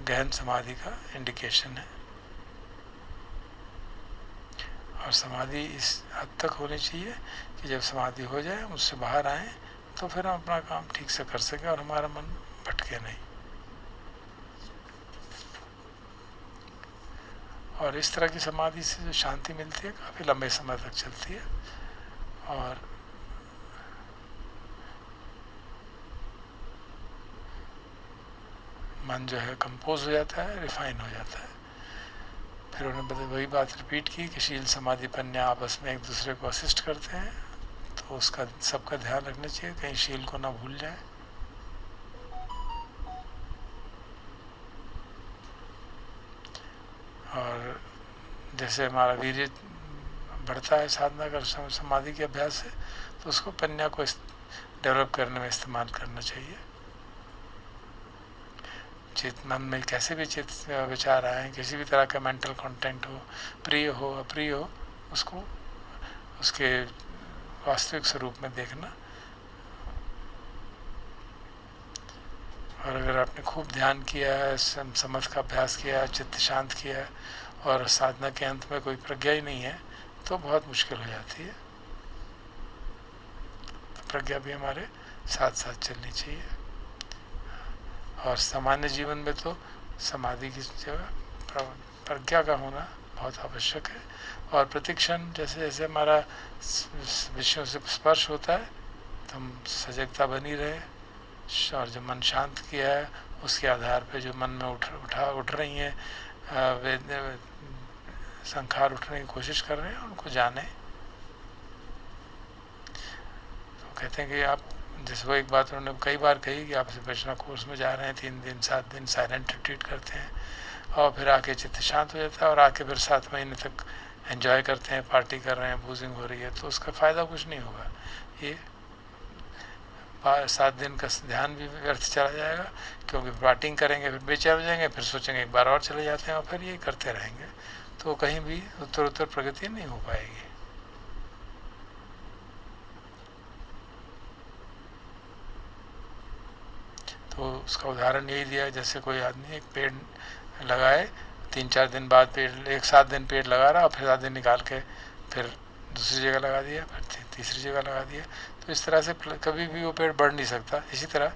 गहन समाधि का इंडिकेशन है। और समाधि इस हद तक होनी चाहिए कि जब समाधि हो जाए, उससे बाहर आए, तो फिर हम अपना काम ठीक से कर सकें और हमारा मन भटके नहीं। और इस तरह की समाधि से जो शांति मिलती है काफ़ी लंबे समय तक चलती है और मन जो है कंपोज हो जाता है, रिफाइन हो जाता है। फिर उन्होंने वही बात रिपीट की कि शील समाधि पन्या आपस में एक दूसरे को असिस्ट करते हैं, तो उसका सबका ध्यान रखना चाहिए कहीं शील को ना भूल जाए। और जैसे हमारा वीर्य बढ़ता है साधना कर समाधि के अभ्यास से, तो उसको पन्या को डेवलप करने में इस्तेमाल करना चाहिए। चित्त मन में कैसे भी चित्त विचार आए, किसी भी तरह का मेंटल कंटेंट हो, प्रिय हो अप्रिय हो, उसको उसके वास्तविक स्वरूप में देखना। और अगर आपने खूब ध्यान किया है, समझ का अभ्यास किया है, चित्त शांत किया है और साधना के अंत में कोई प्रज्ञा ही नहीं है, तो बहुत मुश्किल हो जाती है। तो प्रज्ञा भी हमारे साथ साथ चलनी चाहिए। और सामान्य जीवन में तो समाधि की जगह प्रज्ञा का होना बहुत आवश्यक है। और प्रतिक्षण जैसे जैसे हमारा विषयों से स्पर्श होता है तो हम सजगता बनी रहे, और जो मन शांत किया है उसके आधार पे जो मन में उठ रही हैं संखार उठने की कोशिश कर रहे हैं, उनको जाने। तो कहते हैं कि आप, जैसे वो एक बात उन्होंने कई बार कही कि आप विपश्यना कोर्स में जा रहे हैं, 3 दिन 7 दिन साइलेंट रिट्रीट करते हैं और फिर आके चित्त शांत हो जाता है और आके फिर 7 महीने तक एंजॉय करते हैं, पार्टी कर रहे हैं, बूजिंग हो रही है, तो उसका फ़ायदा कुछ नहीं होगा। ये 7 दिन का ध्यान भी व्यर्थ चला जाएगा, क्योंकि पार्टिंग करेंगे फिर बेचैन हो जाएंगे, फिर सोचेंगे एक बार और चले जाते हैं और फिर ये करते रहेंगे, तो कहीं भी उत्तर प्रगति नहीं हो पाएगी। तो उसका उदाहरण यही दिया है, जैसे कोई आदमी एक पेड़ लगाए, 3-4 दिन बाद पेड़, 7 दिन पेड़ लगा रहा और फिर 7 दिन निकाल के फिर दूसरी जगह लगा दिया, फिर तीसरी जगह लगा दिया, तो इस तरह से कभी भी वो पेड़ बढ़ नहीं सकता। इसी तरह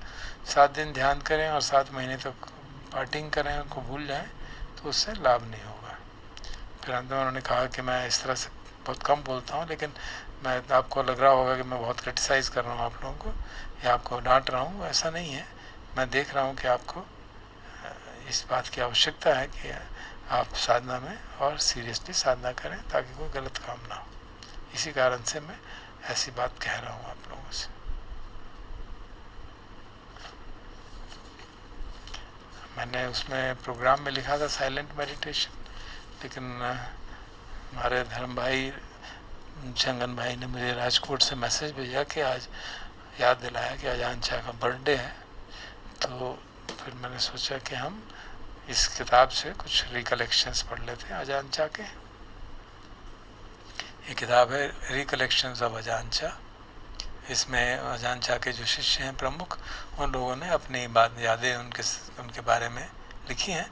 7 दिन ध्यान करें और 7 महीने तक पार्टिंग करें, उनको भूल जाएं, तो उससे लाभ नहीं होगा। फिर अंत में उन्होंने कहा कि मैं इस तरह से बहुत कम बोलता हूँ, लेकिन मैं, आपको लग रहा होगा कि मैं बहुत क्रिटिसाइज़ कर रहा हूँ आप लोगों को या आपको डांट रहा हूँ, ऐसा नहीं है। मैं देख रहा हूँ कि आपको इस बात की आवश्यकता है कि आप साधना में और सीरियसली साधना करें ताकि कोई गलत काम ना हो। इसी कारण से मैं ऐसी बात कह रहा हूँ आप लोगों से। मैंने उसमें प्रोग्राम में लिखा था साइलेंट मेडिटेशन, लेकिन हमारे धर्म भाई जंगन भाई ने मुझे राजकोट से मैसेज भेजा कि आज याद दिलाया कि अजान शाह का बर्थडे है, तो फिर मैंने सोचा कि हम इस किताब से कुछ रिकलेक्शंस पढ़ लेते हैं अजान शाह के। ये किताब है रिकलेक्शंस ऑफ अजान शाह। इसमें अजान शाह के जो शिष्य हैं प्रमुख, उन लोगों ने अपनी बात यादें उनके बारे में लिखी हैं।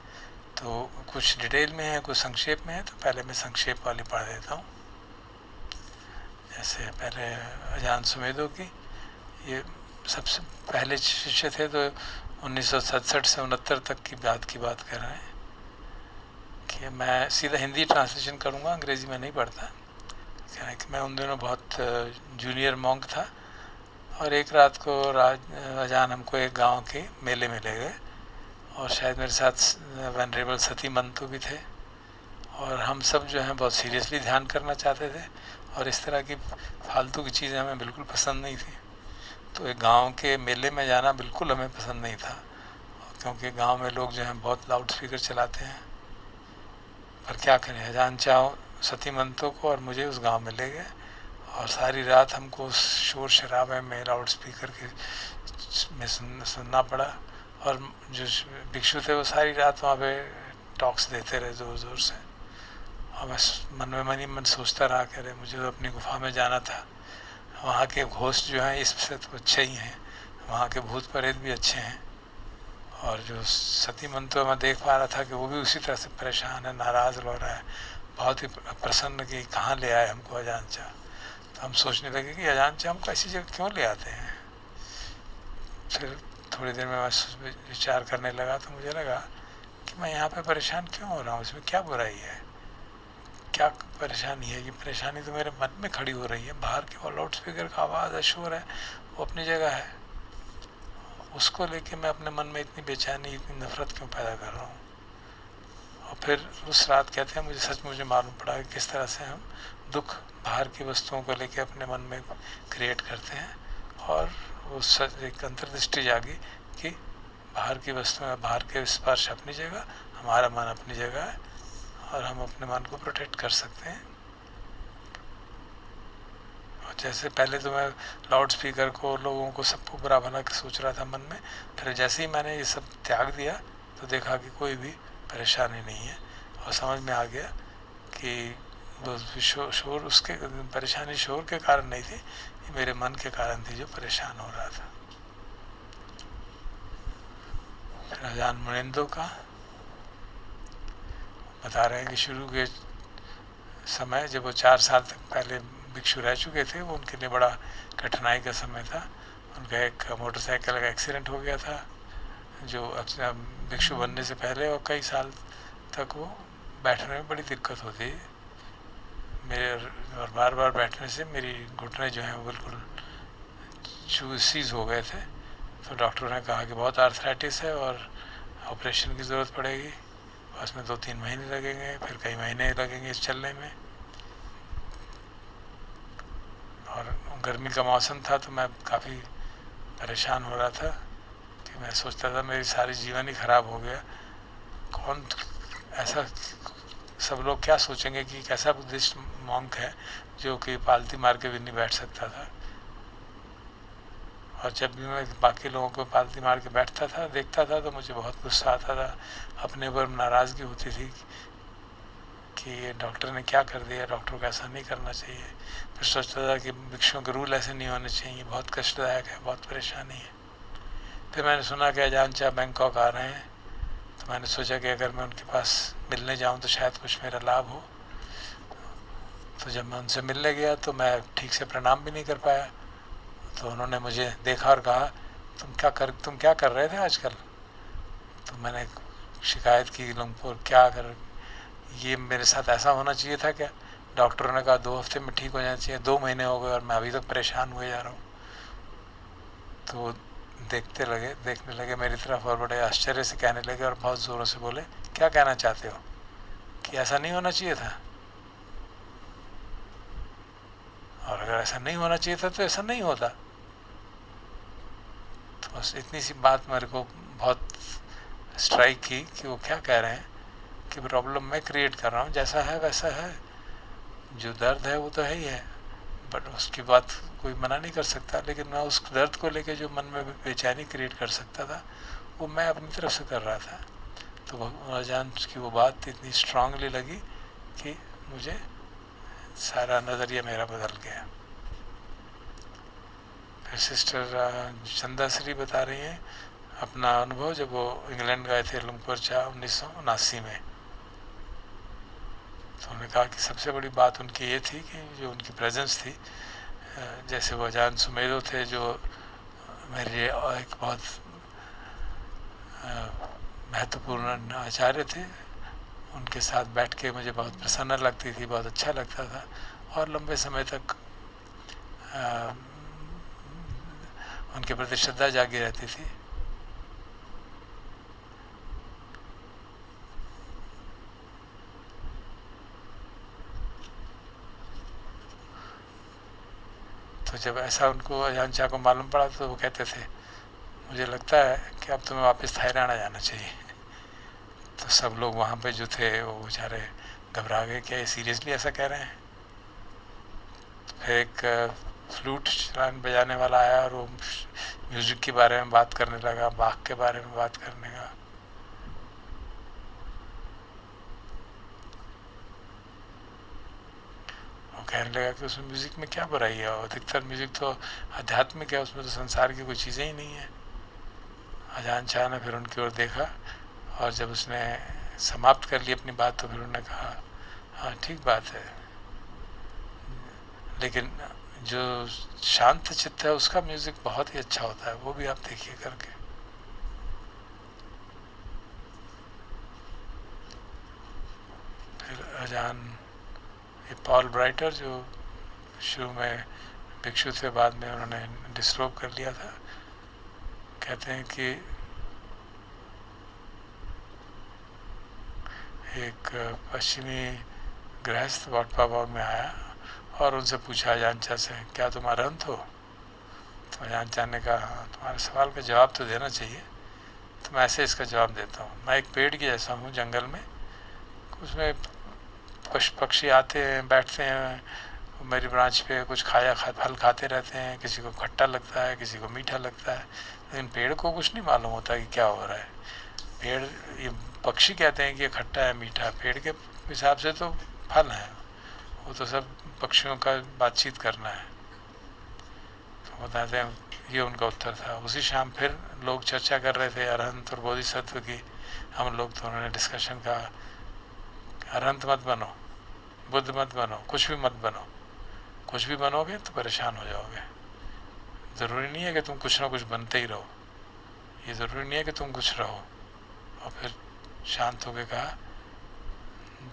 तो कुछ डिटेल में है, कुछ संक्षेप में है, तो पहले मैं संक्षेप वाली पढ़ देता हूँ। जैसे पहले अजान सुमेधो की, ये सबसे पहले शिष्य थे, तो 1967 से 69 तक की बात कर रहे हैं। कि मैं सीधा हिंदी ट्रांसलेशन करूँगा, अंग्रेज़ी में नहीं पढ़ता। क्या है कि मैं उन दिनों बहुत जूनियर मॉन्क था, और एक रात को अजान हमको एक गांव के मेले में ले गए, और शायद मेरे साथ वेनरेबल सती मंतु भी थे, और हम सब जो हैं बहुत सीरियसली ध्यान करना चाहते थे, और इस तरह की फालतू की चीज़ें हमें बिल्कुल पसंद नहीं थी। तो एक गांव के मेले में जाना बिल्कुल हमें पसंद नहीं था, क्योंकि गांव में लोग जो हैं बहुत लाउड स्पीकर चलाते हैं। पर क्या करें, अजान शाह सती मंतों को और मुझे उस गांव में ले गए, और सारी रात हमको उस शोर शराबे में लाउड स्पीकर के में सुनना पड़ा। और जो भिक्षु थे वो सारी रात वहाँ पे टॉक्स देते रहे ज़ोर ज़ोर से, और मैं मन ही मन सोचता रहा कि अरे मुझे तो अपनी गुफा में जाना था। वहाँ के घोस्ट जो हैं इससे तो अच्छे ही हैं, वहाँ के भूत प्रेत भी अच्छे हैं। और जो सती मंतु मैं देख पा रहा था कि वो भी उसी तरह से परेशान है, नाराज़ हो रहा है, बहुत ही प्रसन्न कि कहाँ ले आए हमको अजान शाह। तो हम सोचने लगे कि अजान शाह हमको ऐसी जगह क्यों ले आते हैं। फिर थोड़ी देर में मैं विचार करने लगा, तो मुझे लगा कि मैं यहाँ पे परेशान क्यों हो रहा हूँ, इसमें क्या बुराई है, क्या परेशानी है। ये परेशानी तो मेरे मन में खड़ी हो रही है। बाहर की वो लाउड स्पीकर का आवाज़ है, शोर है, वो अपनी जगह है, उसको लेके मैं अपने मन में इतनी बेचैनी, इतनी नफरत क्यों पैदा कर रहा हूँ। और फिर उस रात कहते हैं मुझे सचमुच मालूम पड़ा कि किस तरह से हम दुख बाहर की वस्तुओं को लेके अपने मन में क्रिएट करते हैं, और वो एक अंतर्दृष्टि जागी कि बाहर की वस्तुएं, बाहर के स्पर्श अपनी जगह, हमारा मन अपनी जगह है, और हम अपने मन को प्रोटेक्ट कर सकते हैं। और जैसे पहले तो मैं लाउड स्पीकर को, लोगों को, सबको बुरा भला सोच रहा था मन में, फिर जैसे ही मैंने ये सब त्याग दिया तो देखा कि कोई भी परेशानी नहीं है, और समझ में आ गया कि वो शोर उसके परेशानी शोर के कारण नहीं थी, ये मेरे मन के कारण थी जो परेशान हो रहा था। फिर अजान मुनिंदो का बता रहे हैं कि शुरू के समय जब वो 4 साल तक पहले भिक्षु रह चुके थे, वो उनके लिए बड़ा कठिनाई का समय था। उनका एक मोटरसाइकिल का एक्सीडेंट हो गया था, जो भिक्षु बनने से पहले, और कई साल तक वो बैठने में बड़ी दिक्कत होती। मेरे और बार बार बैठने से मेरी घुटने जो हैं वो बिल्कुल सीज हो गए थे। तो डॉक्टर ने कहा कि बहुत आर्थराइटिस है और ऑपरेशन की ज़रूरत पड़ेगी, उसमें 2-3 महीने लगेंगे, फिर कई महीने लगेंगे इस चलने में। और गर्मी का मौसम था, तो मैं काफ़ी परेशान हो रहा था कि मैं सोचता था मेरी सारी जीवन ही ख़राब हो गया। कौन ऐसा, सब लोग क्या सोचेंगे कि कैसा बुद्धिस्ट मॉन्क है जो कि पालती मार के भी नहीं बैठ सकता था। और जब भी मैं बाकी लोगों को पालती मार के बैठता था, देखता था, तो मुझे बहुत गुस्सा आता था, अपने ऊपर नाराज़गी होती थी कि ये डॉक्टर ने क्या कर दिया, डॉक्टर को ऐसा नहीं करना चाहिए। फिर सोचता था कि भिक्षुओं के रूल ऐसे नहीं होने चाहिए, बहुत कष्टदायक है, बहुत परेशानी है। फिर मैंने सुना कि अजान शाह बैंकॉक आ रहे हैं, तो मैंने सोचा कि अगर मैं उनके पास मिलने जाऊं तो शायद कुछ मेरा लाभ हो। तो जब मैं उनसे मिलने गया तो मैं ठीक से प्रणाम भी नहीं कर पाया। तो उन्होंने मुझे देखा और कहा, तुम क्या कर रहे थे आजकल। तो मैंने शिकायत की, लंगपुर क्या कर, ये मेरे साथ ऐसा होना चाहिए था क्या। डॉक्टरों ने कहा 2 हफ्ते में ठीक हो जाना चाहिए, 2 महीने हो गए और मैं अभी तक परेशान हुए जा रहा हूँ। तो देखने लगे मेरी तरफ और बड़े आश्चर्य से कहने लगे और बहुत ज़ोरों से बोले, क्या कहना चाहते हो, कि ऐसा नहीं होना चाहिए था? और अगर ऐसा नहीं होना चाहिए था तो ऐसा नहीं होता। तो बस इतनी सी बात मेरे को बहुत स्ट्राइक की कि वो क्या कह रहे हैं कि प्रॉब्लम मैं क्रिएट कर रहा हूँ, जैसा है वैसा है, जो दर्द है वो तो है ही है, बट उसकी बात कोई मना नहीं कर सकता, लेकिन मैं उस दर्द को लेके जो मन में बेचैनी क्रिएट कर सकता था वो मैं अपनी तरफ से कर रहा था। तो अजान की वो बात इतनी स्ट्रांगली लगी कि मुझे सारा नज़रिया मेरा बदल गया। फिर सिस्टर चंदाश्री बता रही हैं अपना अनुभव जब वो इंग्लैंड गए थे लुंगपुर चा 1979 में। तो उन्होंने कहा कि सबसे बड़ी बात उनकी ये थी कि जो उनकी प्रेजेंस थी, जैसे वो अजान सुमेधो थे जो मेरे एक बहुत महत्वपूर्ण आचार्य थे, उनके साथ बैठ के मुझे बहुत प्रसन्न लगती थी, बहुत अच्छा लगता था और लंबे समय तक उनके प्रति श्रद्धा जागी रहती थी। तो जब ऐसा उनको अजान चाह को मालूम पड़ा तो वो कहते थे, मुझे लगता है कि अब तुम्हें वापस थाईलैंड जाना चाहिए। तो सब लोग वहाँ पे जो थे वो बेचारे घबरा गए, क्या ये सीरियसली ऐसा कह रहे हैं? तो फिर एक फ्लूट बजाने वाला आया और वो म्यूज़िक के बारे में बात करने लगा, बाग के बारे में बात करने का। वो कहने लगा कि उसमें म्यूज़िक में क्या बुराई है, अधिकतर म्यूज़िक तो आध्यात्मिक है, उसमें तो संसार की कोई चीज़ें ही नहीं है। अजान चाह ने फिर उनकी ओर देखा और जब उसने समाप्त कर ली अपनी बात तो फिर उन्होंने कहा, हाँ ठीक बात है, लेकिन जो शांत चित्त है उसका म्यूज़िक बहुत ही अच्छा होता है, वो भी आप देखिए करके। फिर अजान ये पॉल ब्राइटर जो शुरू में भिक्षु थे, बाद में उन्होंने डिसरोब कर लिया था, कहते हैं कि एक पश्चिमी गृहस्थ वाटपाबाग में आया और उनसे पूछा अजान चाह से, क्या तुम अरहंत हो? तो अजान चाह ने कहा, हाँ, तुम्हारे सवाल का जवाब तो देना चाहिए। तो मैं ऐसे इसका जवाब देता हूँ, मैं एक पेड़ की जैसा हूँ जंगल में, उसमें पक्षी आते हैं, बैठते हैं मेरी ब्रांच पे, कुछ फल खाते रहते हैं, किसी को खट्टा लगता है, किसी को मीठा लगता है, लेकिन पेड़ को कुछ नहीं मालूम होता कि क्या हो रहा है। पेड़, ये पक्षी कहते हैं कि ये खट्टा है मीठा, पेड़ के हिसाब से तो फल है, वो तो सब पक्षियों का बातचीत करना है। तो बताते हैं ये उनका उत्तर था। उसी शाम फिर लोग चर्चा कर रहे थे अरहंत और बोधिसत्व की, हम लोग, तो उन्होंने डिस्कशन कहा, अरहंत मत बनो, बुद्ध मत बनो, कुछ भी मत बनो, कुछ भी बनोगे तो परेशान हो जाओगे। ज़रूरी नहीं है कि तुम कुछ ना कुछ बनते ही रहो, ये ज़रूरी नहीं है कि तुम कुछ रहो। और फिर शांत होकर कहा,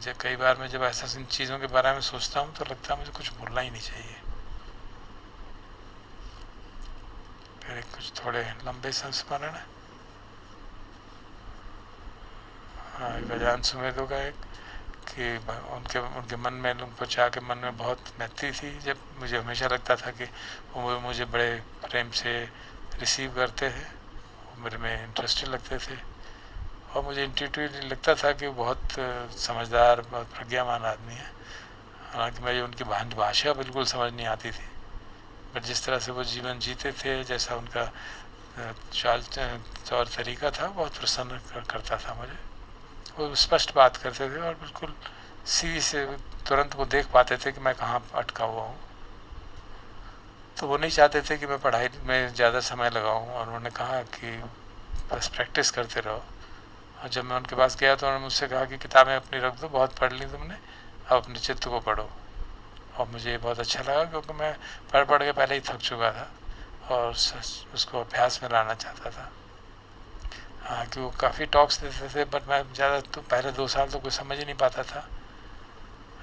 जब कई बार मैं जब ऐसा इन चीज़ों के बारे में सोचता हूँ तो लगता है मुझे कुछ बोलना ही नहीं चाहिए। फिर कुछ थोड़े लंबे संस्मरण है। हाँ, एक अजान सुमेधो का एक कि उनके मन में, लुंगपोचा के मन में बहुत मैत्री थी। जब मुझे हमेशा लगता था कि वो मुझे बड़े प्रेम से रिसीव करते थे, वो मेरे में इंटरेस्टेड लगते थे और मुझे इंट्यूटिवली लगता था कि बहुत समझदार, बहुत प्रज्ञावान आदमी है। हालांकि मुझे उनकी भाषा बिल्कुल समझ नहीं आती थी, बट जिस तरह से वो जीवन जीते थे, जैसा उनका चाल तौर तरीका था, बहुत प्रसन्न करता था मुझे। वो स्पष्ट बात करते थे और बिल्कुल सीधी से तुरंत वो देख पाते थे कि मैं कहाँ अटका हुआ हूँ। तो वो नहीं चाहते थे कि मैं पढ़ाई में ज़्यादा समय लगाऊँ और उन्होंने कहा कि बस प्रैक्टिस करते रहो। और जब मैं उनके पास गया तो उन्होंने मुझसे कहा कि किताबें अपनी रख दो, बहुत पढ़ ली तुमने, अब अपने चित्त को पढ़ो। और मुझे बहुत अच्छा लगा क्योंकि मैं पढ़ के पहले ही थक चुका था और उसको अभ्यास में लाना चाहता था। हाँ, कि वो काफ़ी टॉक्स देते थे, बट मैं ज़्यादा तो पहले 2 साल तो कुछ समझ ही नहीं पाता था।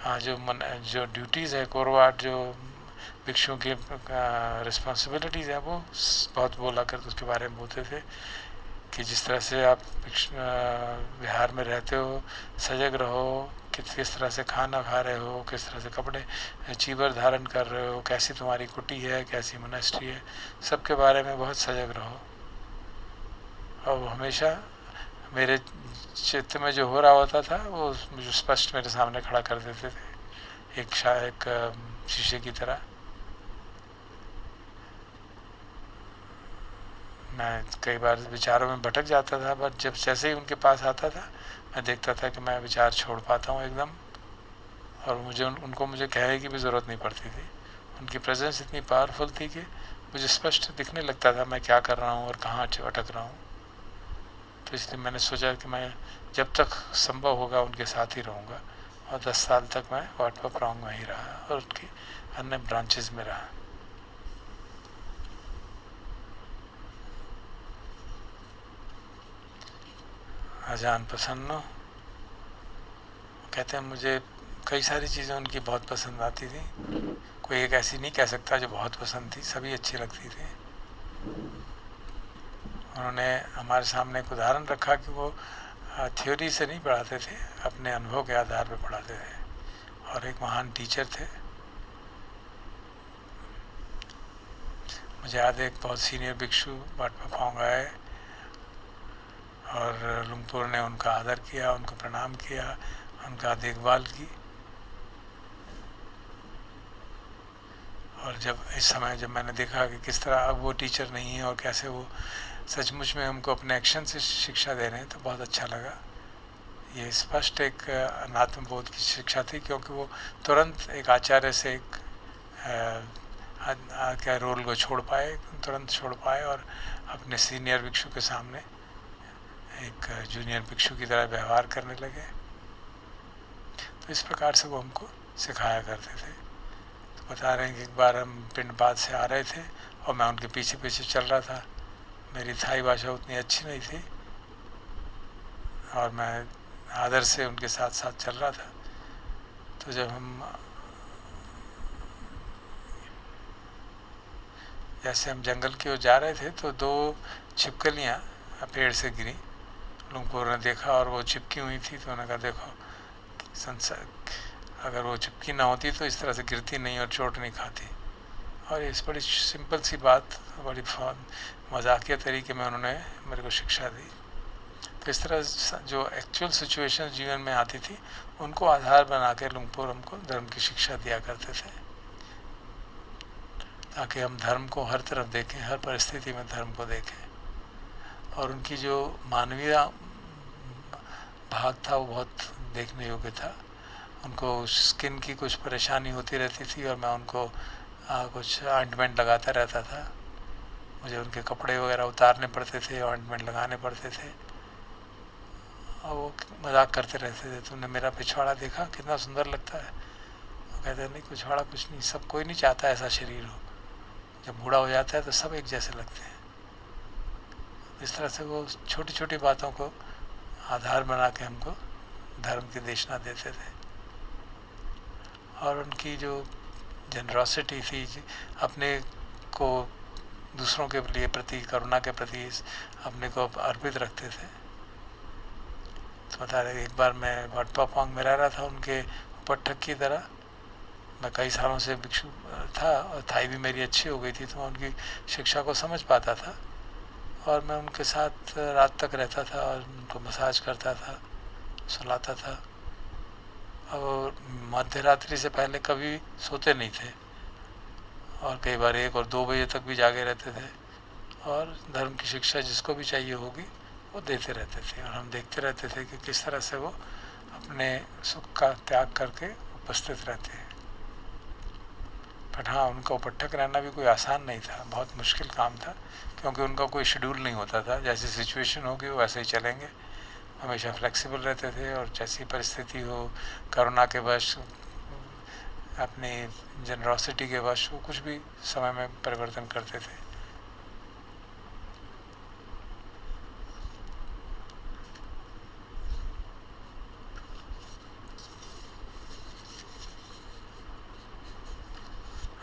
हाँ, जो ड्यूटीज़ है कोरवाट, जो भिक्षुओं की रिस्पॉन्सिबिलिटीज़ हैं वो बहुत बोला करते उसके बारे में बोलते थे कि जिस तरह से आप विहार में रहते हो, सजग रहो, किस तरह से खाना खा रहे हो, किस तरह से कपड़े चीवर धारण कर रहे हो, कैसी तुम्हारी कुटी है, कैसी मोनेस्ट्री है, सबके बारे में बहुत सजग रहो। और हमेशा मेरे चित्त में जो हो रहा होता था वो मुझे स्पष्ट मेरे सामने खड़ा कर देते थे, एक शीशे की तरह। मैं कई बार विचारों में भटक जाता था, बट जब जैसे ही उनके पास आता था मैं देखता था कि मैं विचार छोड़ पाता हूँ एकदम, और मुझे उनको मुझे कहने की भी ज़रूरत नहीं पड़ती थी। उनकी प्रेजेंस इतनी पावरफुल थी कि मुझे स्पष्ट दिखने लगता था मैं क्या कर रहा हूँ और कहाँ अटक रहा हूँ। तो इसलिए मैंने सोचा कि मैं जब तक संभव होगा उनके साथ ही रहूँगा, और 10 साल तक मैं वाट पप्रॉन्ग में ही रहा और उनकी अन्य ब्रांचेस में रहा। अजान प्रसन्न कहते हैं मुझे कई सारी चीज़ें उनकी बहुत पसंद आती थी, कोई एक ऐसी नहीं कह सकता जो बहुत पसंद थी, सभी अच्छी लगती थी। उन्होंने हमारे सामने एक उदाहरण रखा कि वो थ्योरी से नहीं पढ़ाते थे, अपने अनुभव के आधार पर पढ़ाते थे, और एक महान टीचर थे। मुझे याद है एक बहुत सीनियर भिक्षु वाट पप्रॉन्ग आए और लुंगपुर ने उनका आदर किया, उनको प्रणाम किया, उनका देखभाल की। और जब इस समय जब मैंने देखा कि किस तरह अब वो टीचर नहीं है और कैसे वो सचमुच में हमको अपने एक्शन से शिक्षा दे रहे हैं, तो बहुत अच्छा लगा। ये स्पष्ट एक अनात्मबोध की शिक्षा थी, क्योंकि वो तुरंत एक आचार्य से एक क्या रोल को तुरंत छोड़ पाए और अपने सीनियर भिक्षु के सामने एक जूनियर भिक्षु की तरह व्यवहार करने लगे। तो इस प्रकार से वो हमको सिखाया करते थे। तो बता रहे हैं कि एक बार हम पिंडपात से आ रहे थे और मैं उनके पीछे पीछे चल रहा था। मेरी थाई भाषा उतनी अच्छी नहीं थी और मैं आदर से उनके साथ साथ चल रहा था। तो जब हम जंगल की ओर जा रहे थे तो 2 छिपकलियाँ पेड़ से गिरी। लुंगपुर ने देखा और वो चिपकी हुई थी, तो उन्होंने कहा देखो संसार अगर वो चिपकी ना होती तो इस तरह से गिरती नहीं और चोट नहीं खाती। और इस बड़ी सिंपल सी बात बड़ी मजाकिया तरीके में उन्होंने मेरे को शिक्षा दी। तो इस तरह जो एक्चुअल सिचुएशन जीवन में आती थी उनको आधार बना के लुंगपुर हमको धर्म की शिक्षा दिया करते थे, ताकि हम धर्म को हर तरफ देखें, हर परिस्थिति में धर्म को देखें। और उनकी जो मानवीय भाग था वो बहुत देखने योग्य था। उनको स्किन की कुछ परेशानी होती रहती थी और मैं उनको कुछ ऑइंटमेंट लगाता रहता था। मुझे उनके कपड़े वगैरह उतारने पड़ते थे, ऑइंटमेंट लगाने पड़ते थे, और वो मजाक करते रहते थे, तुमने मेरा पिछवाड़ा देखा कितना सुंदर लगता है। वो कहते नहीं पिछवाड़ा कुछ नहीं, सब कोई नहीं चाहता ऐसा शरीर हो, जब बूढ़ा हो जाता है तो सब एक जैसे लगते हैं। इस तरह से वो छोटी छोटी बातों को आधार बना के हमको धर्म की देशना देते थे। और उनकी जो जनरॉसिटी थी, अपने को दूसरों के लिए प्रति, करुणा के प्रति अपने को अर्पित रखते थे। तो बता रहे एक बार मैं वाट पप्रॉन्ग में रह रहा था उनके उपठक की तरह। मैं कई सालों से भिक्षु था और थाई भी मेरी अच्छी हो गई थी, तो मैं उनकी शिक्षा को समझ पाता था और मैं उनके साथ रात तक रहता था और उनको मसाज करता था, सुलाता था। और मध्य रात्रि से पहले कभी सोते नहीं थे और कई बार 1 और 2 बजे तक भी जागे रहते थे और धर्म की शिक्षा जिसको भी चाहिए होगी वो देते रहते थे। और हम देखते रहते थे कि किस तरह से वो अपने सुख का त्याग करके उपस्थित रहते हैं। बट हाँ, उनका उपठक रहना भी कोई आसान नहीं था, बहुत मुश्किल काम था, क्योंकि उनका कोई शेड्यूल नहीं होता था। जैसी सिचुएशन होगी वो वैसे ही चलेंगे, हमेशा फ्लेक्सिबल रहते थे और जैसी परिस्थिति हो, करुणा के वश, अपनी जनरॉसिटी के वश, वो कुछ भी समय में परिवर्तन करते थे।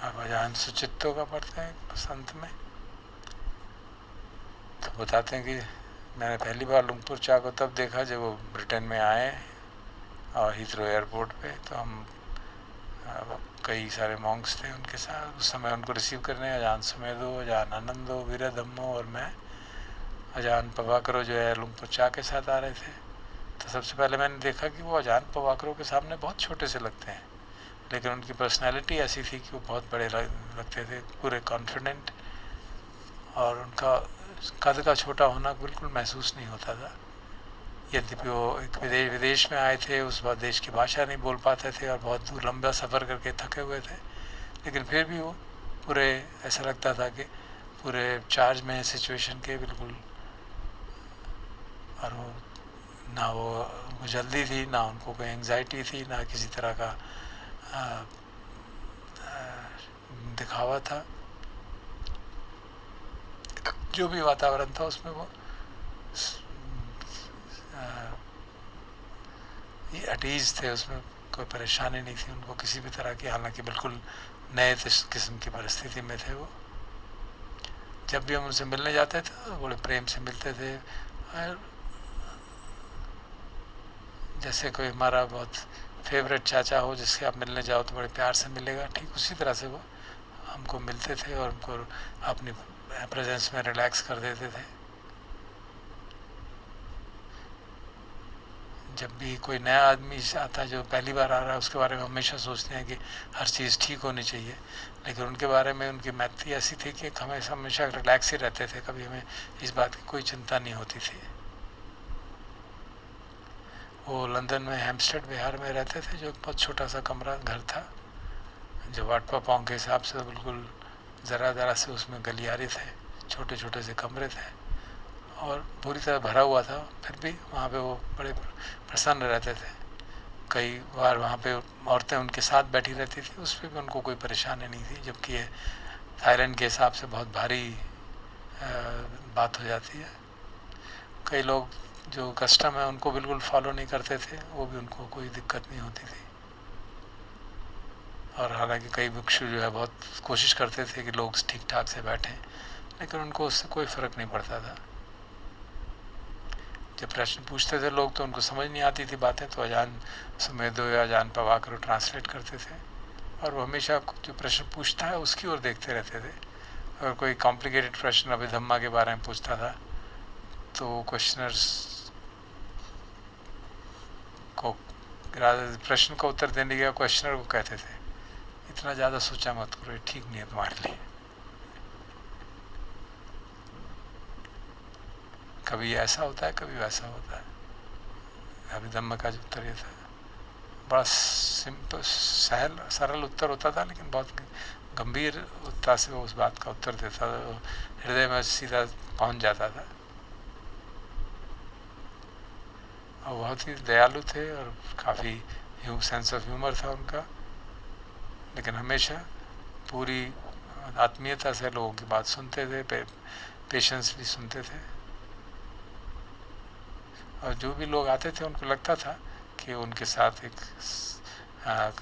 अब अजान सुचित्तों का पढ़ते हैं बसंत में। तो बताते हैं कि मैंने पहली बार लुंगपुर चा को तब देखा जब वो ब्रिटेन में आए और हीथ्रो एयरपोर्ट पे। तो हम कई सारे मॉन्क्स थे उनके साथ, उस समय उनको रिसीव करने अजान सुमेधो, अजान आनंदो, वीरधम्मो और मैं अजान पवाकरो जो है लुंगपुर चा के साथ आ रहे थे। तो सबसे पहले मैंने देखा कि वो अजान पवाकरो के सामने बहुत छोटे से लगते हैं, लेकिन उनकी पर्सनैलिटी ऐसी थी कि वो बहुत बड़े लगते थे, पूरे कॉन्फिडेंट, और उनका कद का छोटा होना बिल्कुल महसूस नहीं होता था। यद्यपि वो एक विदेश में आए थे, उस बाद देश की भाषा नहीं बोल पाते थे और बहुत दूर लंबा सफ़र करके थके हुए थे, लेकिन फिर भी वो पूरे ऐसा लगता था कि पूरे चार्ज में सिचुएशन के बिल्कुल। और वो ना वो जल्दी थी, ना उनको कोई एंग्जाइटी थी, ना किसी तरह का दिखावा था। जो भी वातावरण था उसमें वो एट ईज थे, उसमें कोई परेशानी नहीं थी उनको किसी भी तरह की। हालांकि बिल्कुल नए किस्म की परिस्थिति में थे वो। जब भी हम उनसे मिलने जाते थे तो बड़े प्रेम से मिलते थे, और जैसे कोई हमारा बहुत फेवरेट चाचा हो जिससे आप मिलने जाओ तो बड़े प्यार से मिलेगा, ठीक उसी तरह से वो हमको मिलते थे और हमको अपनी प्रेजेंस में रिलैक्स कर देते थे। जब भी कोई नया आदमी आता है जो पहली बार आ रहा है, उसके बारे में हमेशा सोचते हैं कि हर चीज़ ठीक होनी चाहिए, लेकिन उनके बारे में उनकी मैत्री ऐसी थी कि हमें हमेशा रिलैक्स ही रहते थे, कभी हमें इस बात की कोई चिंता नहीं होती थी। वो लंदन में हेम्पस्टेड विहार में रहते थे, जो बहुत छोटा सा कमरा घर था, जो वाटपा पाँव के हिसाब से बिल्कुल ज़रा से उसमें गलियारे थे, छोटे छोटे से कमरे थे और पूरी तरह भरा हुआ था। फिर भी वहाँ पे वो बड़े प्रसन्न रहते थे। कई बार वहाँ पे औरतें उनके साथ बैठी रहती थी, उस पर भी उनको कोई परेशानी नहीं थी, जबकि ये थाईलैंड के हिसाब से बहुत भारी बात हो जाती है। कई लोग जो कस्टम है उनको बिल्कुल फॉलो नहीं करते थे, वो भी उनको कोई दिक्कत नहीं होती थी। और हालांकि कई भिक्षु जो है बहुत कोशिश करते थे कि लोग ठीक ठाक से बैठें, लेकिन उनको उससे कोई फ़र्क नहीं पड़ता था। जब प्रश्न पूछते थे लोग तो उनको समझ नहीं आती थी बातें, तो अजान सुमेधो या अजान पवाकरो ट्रांसलेट करते थे, और वो हमेशा जो प्रश्न पूछता है उसकी ओर देखते रहते थे। अगर कोई कॉम्प्लिकेटेड प्रश्न अभिधम्मा के बारे में पूछता था तो क्वेश्चनर्स को प्रश्न का उत्तर देने के क्वेश्चनर को कहते थे, इतना ज़्यादा सोचा मत करो, ये ठीक नहीं है तुम्हारे लिए। कभी ऐसा होता है, कभी वैसा होता है। अभिधम्म का जो उत्तर ये था, बड़ा सिंपल सरल उत्तर होता था, लेकिन बहुत गंभीर उत्तर से वो उस बात का उत्तर देता था, हृदय में सीधा पहुंच जाता था। और बहुत ही दयालु थे और काफ़ी सेंस ऑफ ह्यूमर था उनका, लेकिन हमेशा पूरी आत्मीयता से लोगों की बात सुनते थे, पेशेंसली सुनते थे। और जो भी लोग आते थे उनको लगता था कि उनके साथ एक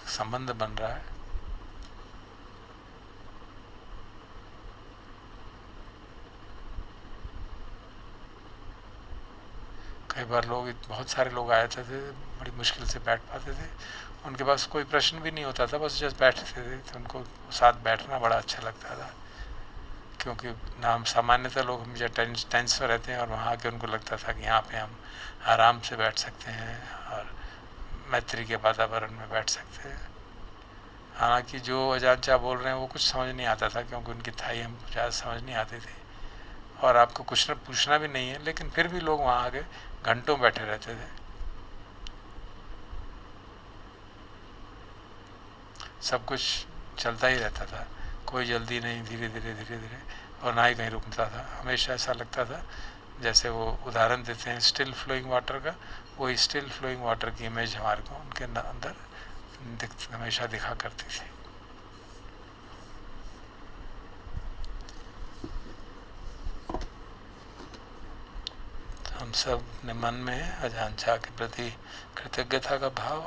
संबंध बन रहा है। कई बार लोग, बहुत सारे लोग आए थे, बड़ी मुश्किल से बैठ पाते थे, उनके पास कोई प्रश्न भी नहीं होता था, बस जस्ट बैठते थे, तो उनको साथ बैठना बड़ा अच्छा लगता था। क्योंकि ना हम सामान्यतः लोग हमेशा टेंस में रहते हैं, और वहाँ आके उनको लगता था कि यहाँ पे हम आराम से बैठ सकते हैं और मैत्री के वातावरण में बैठ सकते हैं। हालांकि जो अजान चाह बोल रहे हैं वो कुछ समझ नहीं आता था, क्योंकि उनकी थाई हमको ज़्यादा समझ नहीं आती थी, और आपको कुछ न पूछना भी नहीं है, लेकिन फिर भी लोग वहाँ आके घंटों बैठे रहते थे। सब कुछ चलता ही रहता था, कोई जल्दी नहीं, धीरे धीरे, और ना ही कहीं रुकता था। हमेशा ऐसा लगता था जैसे वो उदाहरण देते हैं स्टिल फ्लोइंग वाटर का, वही स्टिल फ्लोइंग वाटर की इमेज हमारे को उनके अंदर हमेशा दिखा करती थी। तो हम सब अपने मन में अजान चाह के प्रति कृतज्ञता का भाव,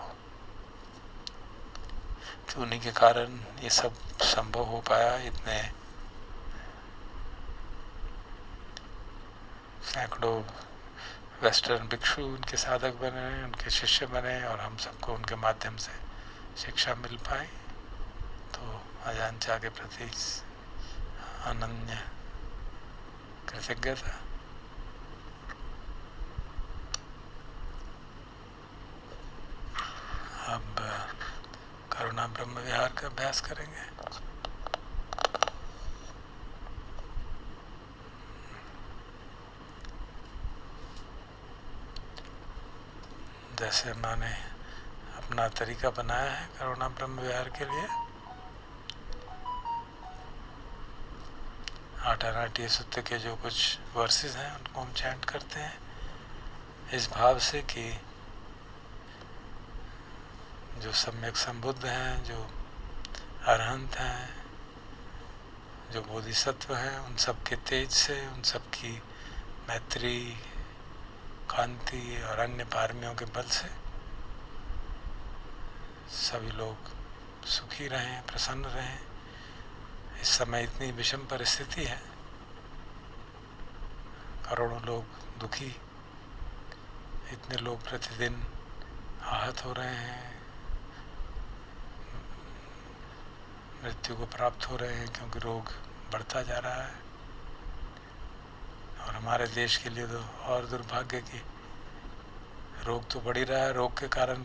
तो उन्हीं के कारण ये सब संभव हो पाया। इतने सैकड़ों वेस्टर्न भिक्षु उनके साधक बने, उनके शिष्य बने, और हम सबको उनके माध्यम से शिक्षा मिल पाई। तो अजान चा के प्रति अनन्य कृतज्ञता। अब करुणा ब्रह्म विहार का अभ्यास करेंगे। जैसे उन्होंने अपना तरीका बनाया है करुणा ब्रह्म विहार के लिए। 8 अनाट्य सूत्र के जो कुछ वर्सेस हैं उनको हम चैंट करते हैं इस भाव से कि जो सम्यक संबुद्ध हैं, जो अरहंत हैं, जो बोधिसत्व हैं, उन सब के तेज से, उन सब की मैत्री, कांति और अन्य पारमियों के बल से सभी लोग सुखी रहें, प्रसन्न रहें। इस समय इतनी विषम परिस्थिति है, करोड़ों लोग दुखी, इतने लोग प्रतिदिन आहत हो रहे हैं, मृत्यु को प्राप्त हो रहे हैं क्योंकि रोग बढ़ता जा रहा है। और हमारे देश के लिए तो और दुर्भाग्य कि रोग तो बढ़ ही रहा है। रोग के कारण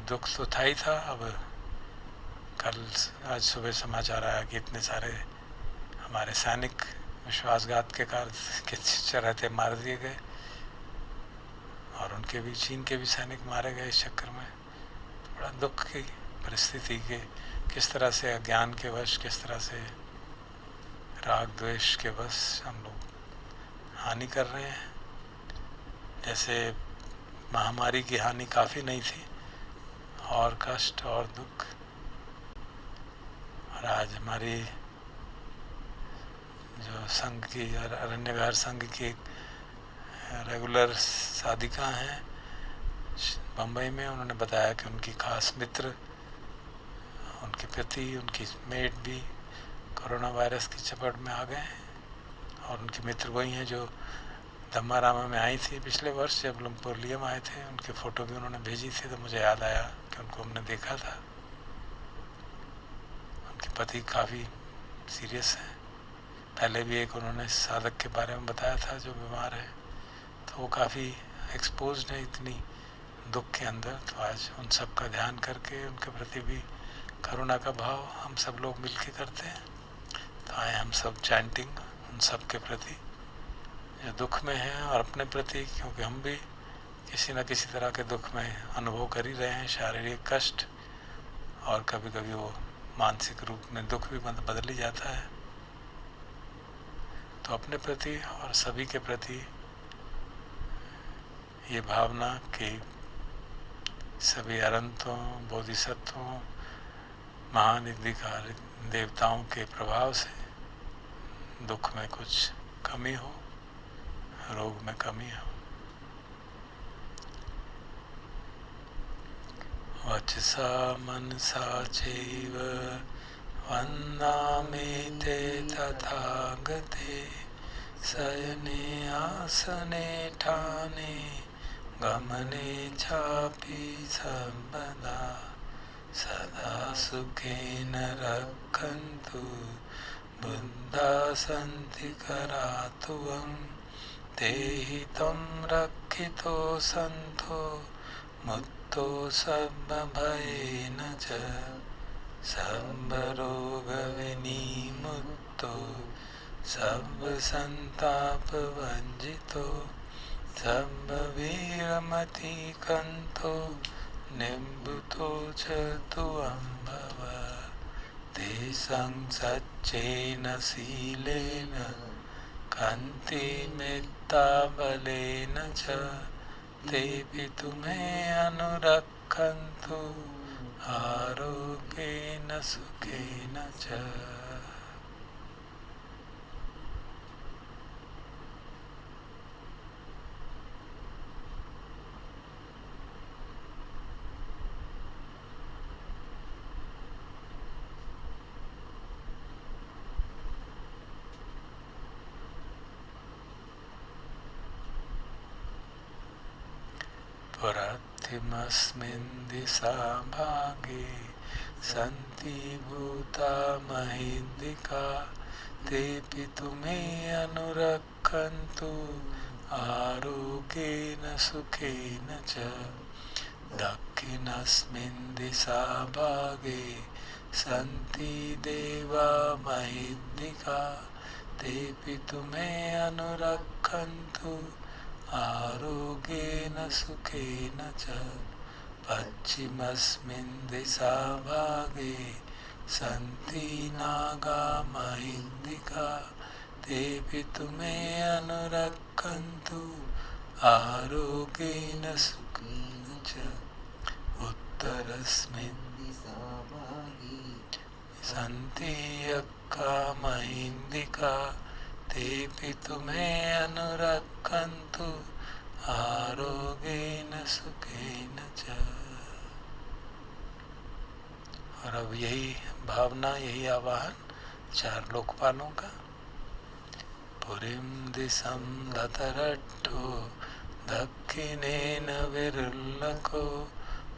दुख तो था ही था। अब आज सुबह समाचार आया कि इतने सारे हमारे सैनिक विश्वासघात के कारण के चरहते मार दिए गए, और उनके भी, चीन के भी सैनिक मारे गए इस चक्कर में। तो बड़ा दुख की परिस्थिति के किस तरह से अज्ञान के वश, किस तरह से राग द्वेष के वश हम लोग हानि कर रहे हैं। जैसे महामारी की हानि काफ़ी नहीं थी, और कष्ट और दुख। और आज हमारी जो संघ की, अरण्य विहार संघ की रेगुलर साधिका हैं बम्बई में, उन्होंने बताया कि उनकी खास मित्र, उनके पति, उनकी मेट भी कोरोना वायरस की चपेट में आ गए हैं। और उनके मित्र वही हैं जो धम्मारामा में आई थी पिछले वर्ष जब लुम्पोलियम आए थे। उनके फ़ोटो भी उन्होंने भेजी थी, तो मुझे याद आया कि उनको हमने देखा था। उनके पति काफ़ी सीरियस हैं। पहले भी एक उन्होंने साधक के बारे में बताया था जो बीमार है, तो वो काफ़ी एक्सपोज्ड है इतनी दुख के अंदर। तो आज उन सब का ध्यान करके उनके प्रति भी करुणा का भाव हम सब लोग मिलके करते हैं। तो आए हम सब चैंटिंग उन सब के प्रति जो दुख में हैं, और अपने प्रति, क्योंकि हम भी किसी न किसी तरह के दुख में अनुभव कर ही रहे हैं, शारीरिक कष्ट, और कभी कभी वो मानसिक रूप में दुख भी बदल ही जाता है। तो अपने प्रति और सभी के प्रति ये भावना कि सभी अरहंतों, बोधिसत्वों, महान अधिकारी देवताओं के प्रभाव से दुख में कुछ कमी हो, रोग में कमी हो। वचसा मनसा चैव वन्दामि ते तथागते शयने आसने ठाने गमने चापि सर्वदा सदा सुखेन रक्षन्तु बुद्धा सन्ति करातुवं तेहि तं रक्षितो सन्तो मुक्तो सर्वभयेन च सर्वरोगविनिमुक्तो सर्वसन्तापवर्जितो सर्ववीरमतिकन्तो निवृतो च तुअम्भव तेषां सच्चेन शीलेन कान्ति मित्ताबलेन च तेऽपि तुमे अनुरक्षन्तु आरोग्येन सुखेन च। प्रतिमस्मिन् दिशा भागे सन्ति भूता महीन्दिका तेऽपि तुमे अनुरक्षन्तु आरोग्येन सुखेन च दक्षिणस्मिन् दिशा भागे सन्ति देवा महीन्दिका तेऽपि तुमे अनुरक्षन्तु आरोग्येन सुखेन च पश्चिमस्मिन् दिशा भागे सन्ति नागा महीन्दिका तेऽपि तुमे अनुरक्षन्तु आरोग्येन सुखेन च उत्तरस्मिन् दिशा भागे सन्ति यक्का महीन्दिका तेऽपि तुमे अनुरक्षन्तु आरोग्येन सुखेन च। और अब यही भावना, यही आवाहन 4 लोकपालों का। पुरीं दिशं दतरट्टो दक्षिणेन विरुल्लको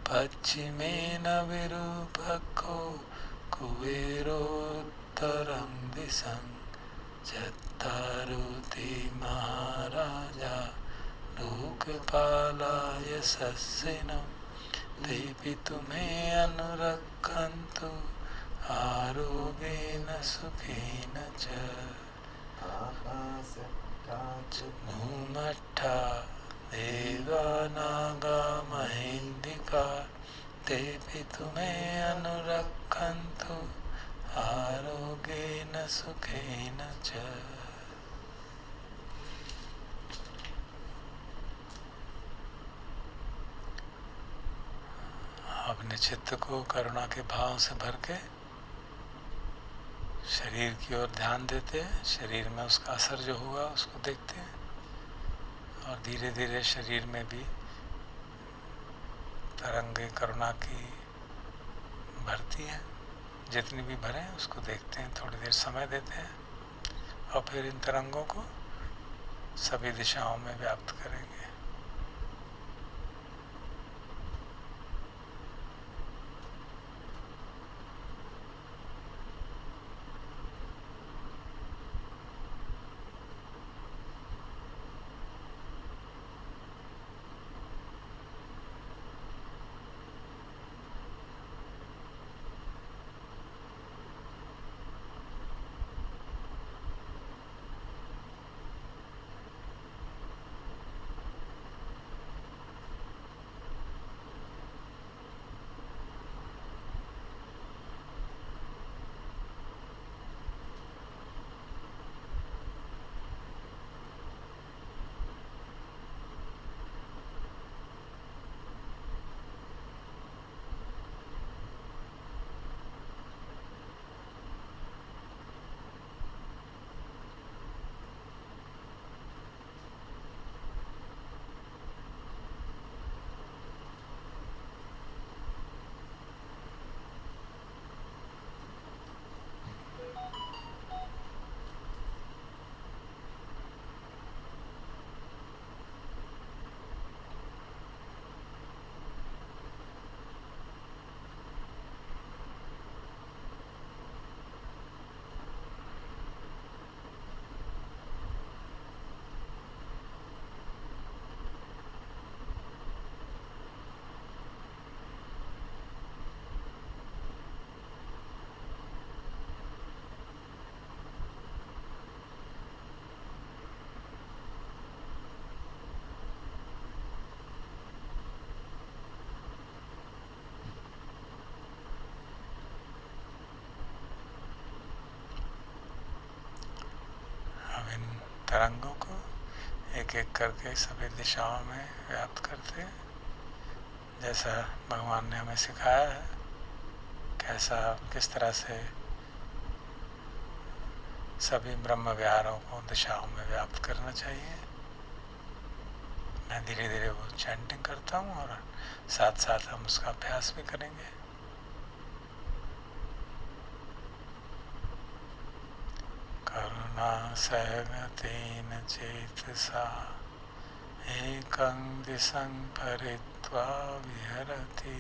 पश्चिमेन विरूपको कुबेरोत्तरं दिशं चत्तारोति महाराजा लोकपालाय सस्सिनं तेऽपि तुमे अनुरक्षन्तु आरोग्येन सुखेन च भूमट्ठा देवानागा महीन्दिका तेऽपि तुमे अनुरक्षन्तु आरोग्येन सुखेन च। अपने चित्त को करुणा के भाव से भर के शरीर की ओर ध्यान देते हैं। शरीर में उसका असर जो हुआ उसको देखते हैं और धीरे धीरे शरीर में भी तरंगे करुणा की भरती हैं। जितनी भी भरें उसको देखते हैं, थोड़ी देर समय देते हैं और फिर इन तरंगों को सभी दिशाओं में व्याप्त करेंगे। तरंगों को एक एक करके सभी दिशाओं में व्याप्त करते हैं, जैसा भगवान ने हमें सिखाया है। कैसा, किस तरह से सभी ब्रह्म विहारों को दिशाओं में व्याप्त करना चाहिए। मैं धीरे धीरे वो चैंटिंग करता हूँ और साथ साथ हम उसका अभ्यास भी करेंगे। करुणा सहगतेन चेतसा एकं दिशं परित्यज्य भरित्वा विहरति।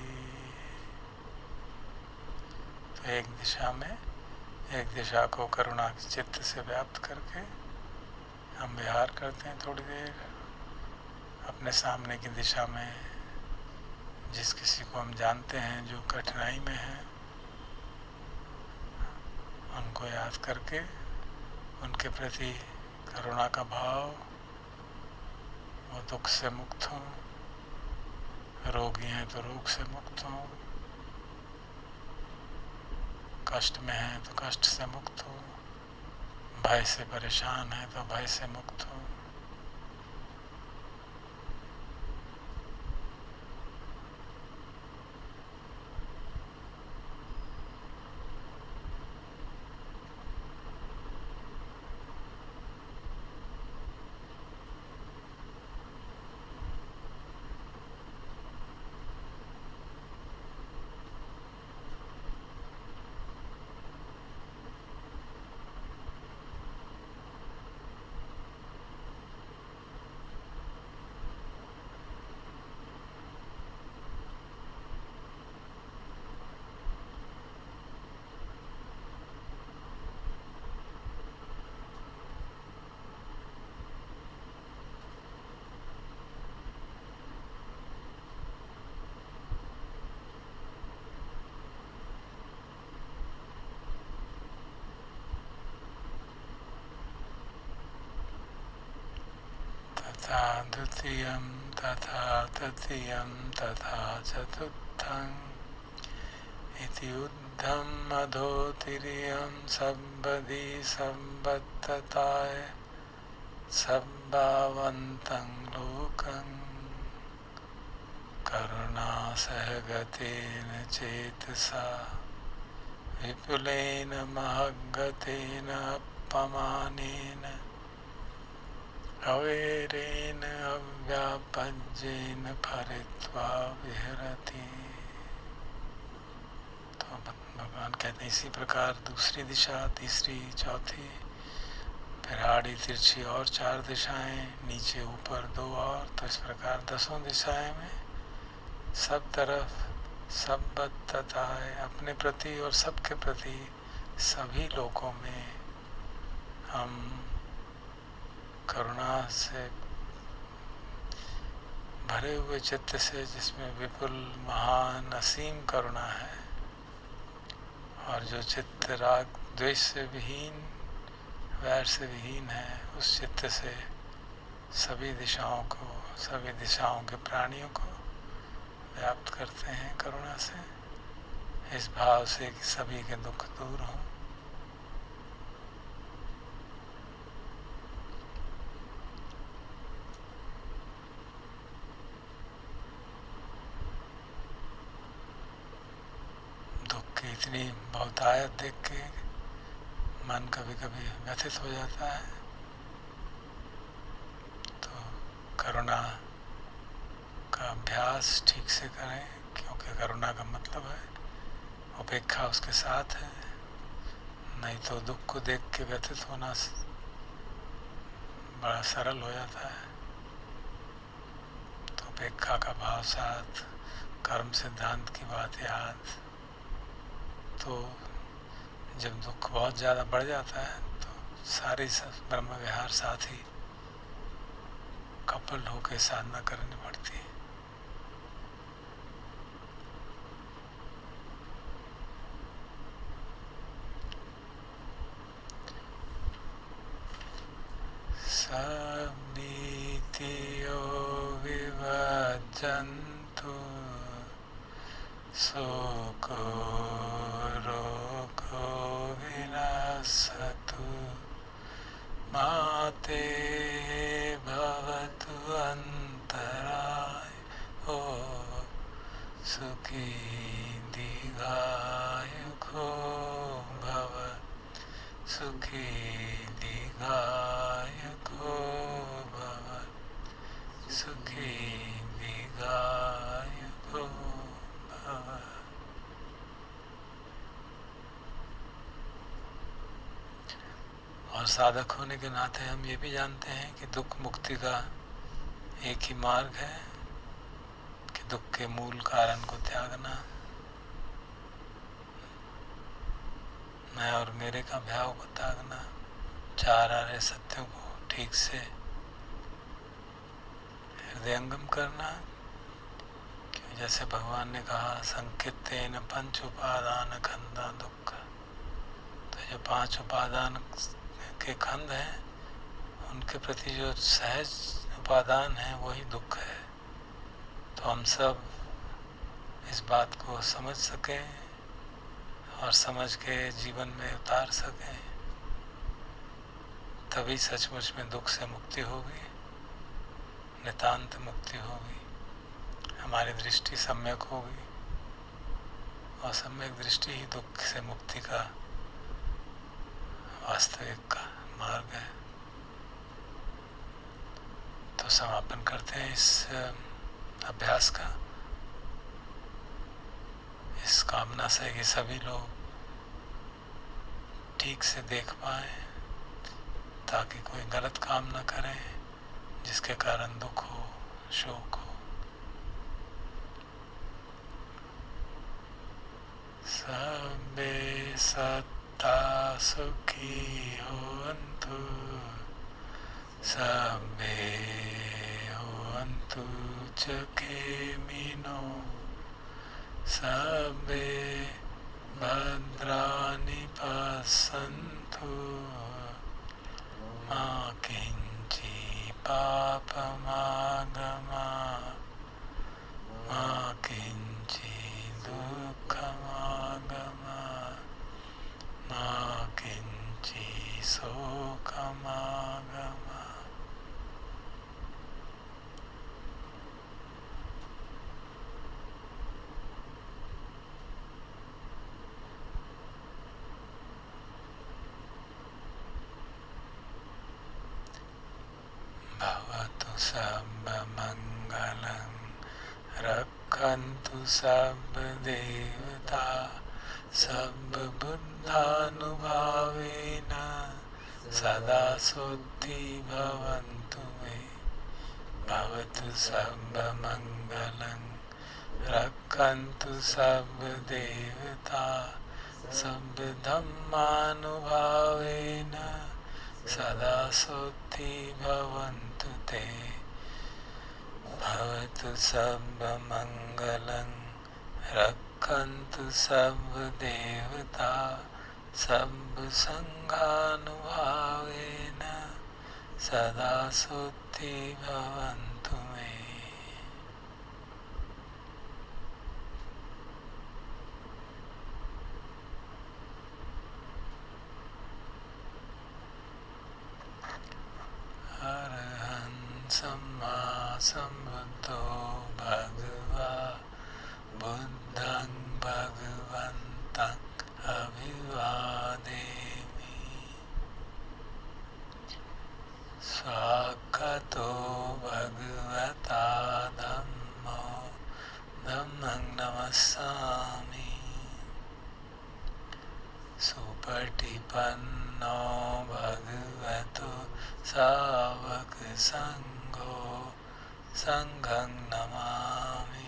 तो एक दिशा को करुणा चित्त से व्याप्त करके हम विहार करते हैं थोड़ी देर। अपने सामने की दिशा में जिस किसी को हम जानते हैं जो कठिनाई में है, उनको याद करके उनके प्रति करुणा का भाव, वो दुख से मुक्त हों, रोगी हैं तो रोग से मुक्त हों, कष्ट में हैं तो कष्ट से मुक्त हो, भय से परेशान है तो भय से मुक्त हो। तथा द्वितीयं तथा तृतीयं तथा चतुर्थं इति ऊर्ध्वं अधोतिर्यं सम्पदि सम्पत्तताय सद्भावन्तं लोकं करुणा सहगतेन चेतसा विपुलेन महद्गतेन अपमानेन अवैरेण अव्यापज्येन भरित्वा विहरति। तो भगवान कहते हैं इसी प्रकार दूसरी दिशा, तीसरी, चौथी, फिर आड़ी तिरछी और 4 दिशाएं, नीचे ऊपर 2 और, तो इस प्रकार 10 दिशाएं में सब तरफ सब बद्धता है अपने प्रति और सबके प्रति, सभी लोगों में हम करुणा से भरे हुए चित्त से, जिसमें विपुल महान असीम करुणा है, और जो चित्त राग द्वेष से विहीन, वैर से विहीन है, उस चित्त से सभी दिशाओं के प्राणियों को व्याप्त करते हैं करुणा से, इस भाव से कि सभी के दुख दूर हों। इतनी बहुतायत देख के मन कभी कभी व्यथित हो जाता है। तो करुणा का अभ्यास ठीक से करें, क्योंकि करुणा का मतलब है उपेक्षा उसके साथ है। नहीं तो दुख को देख के व्यथित होना बड़ा सरल हो जाता है। तो उपेक्षा का भाव साथ, कर्म सिद्धांत की बात याद। तो जब दुख बहुत ज़्यादा बढ़ जाता है तो सारी ब्रह्मविहार साथ ही कपल होकर साधना करनी पड़ती है। सबनीतियो विभजन्तु शोको रोगो विनाशतु माते भवतु अन्तरायो सुखी दीर्घायुको भव सुखी दीर्घायुको भव सुखी दीर्घायुको भव। और साधक होने के नाते हम ये भी जानते हैं कि दुख मुक्ति का एक ही मार्ग है कि दुख के मूल कारण को त्यागना, मैं और मेरे का भाव को त्यागना, चार आर्य सत्यों को ठीक से हृदयंगम करना। जैसे भगवान ने कहा संकीर्तेन पंच उपादान खंदा दुख, तो जो पांच उपादान के खंड हैं उनके प्रति जो सहज उपादान है वही दुख है। तो हम सब इस बात को समझ सकें और समझ के जीवन में उतार सकें, तभी सचमुच में दुख से मुक्ति होगी, नितांत मुक्ति होगी, हमारी दृष्टि सम्यक होगी, और सम्यक दृष्टि ही दुख से मुक्ति का वास्तविक का मार्ग है। तो समापन करते हैं इस अभ्यास का, इस कामना से कि सभी लोग ठीक से देख पाएं, ताकि कोई गलत काम न करें जिसके कारण दुख हो, शोक हो। सबे सत्ता सुखी होवन्तु, सबे होवन्तु सुखिनो, सबे भद्राणि पश्यन्तु, मा किञ्चित् पापमागमात्, मा किञ्चित् दुःखमागमात्, मा किञ्चित् शोकमागमात्। भवतु सर्वमङ्गलं, रक्षन्तु सर्वदेवता, सर्वबुद्धानुभावेन सदा शुद्धि भवन्तु मे। भवतु सर्वमङ्गलं, रक्षन्तु सर्वदेवता, सर्वधर्मानुभावेन सदा शुद्धि भवन्तु ते। भवतु सर्वमङ्गलं, रक्षन्तु सर्वदेवता, सर्वसङ्घानुभावेन सदा शुद्धि भवन्तु मे। अरहं सम्मा सम्बुद्धो भगवा, बुद्धं भगवन्तं अभिवादेमि। स्वागतो भगवता धम्मो, धम्मं नमस्सामि। सुपटिपन्नो भगवतो सावक संघो, संघं नमामि।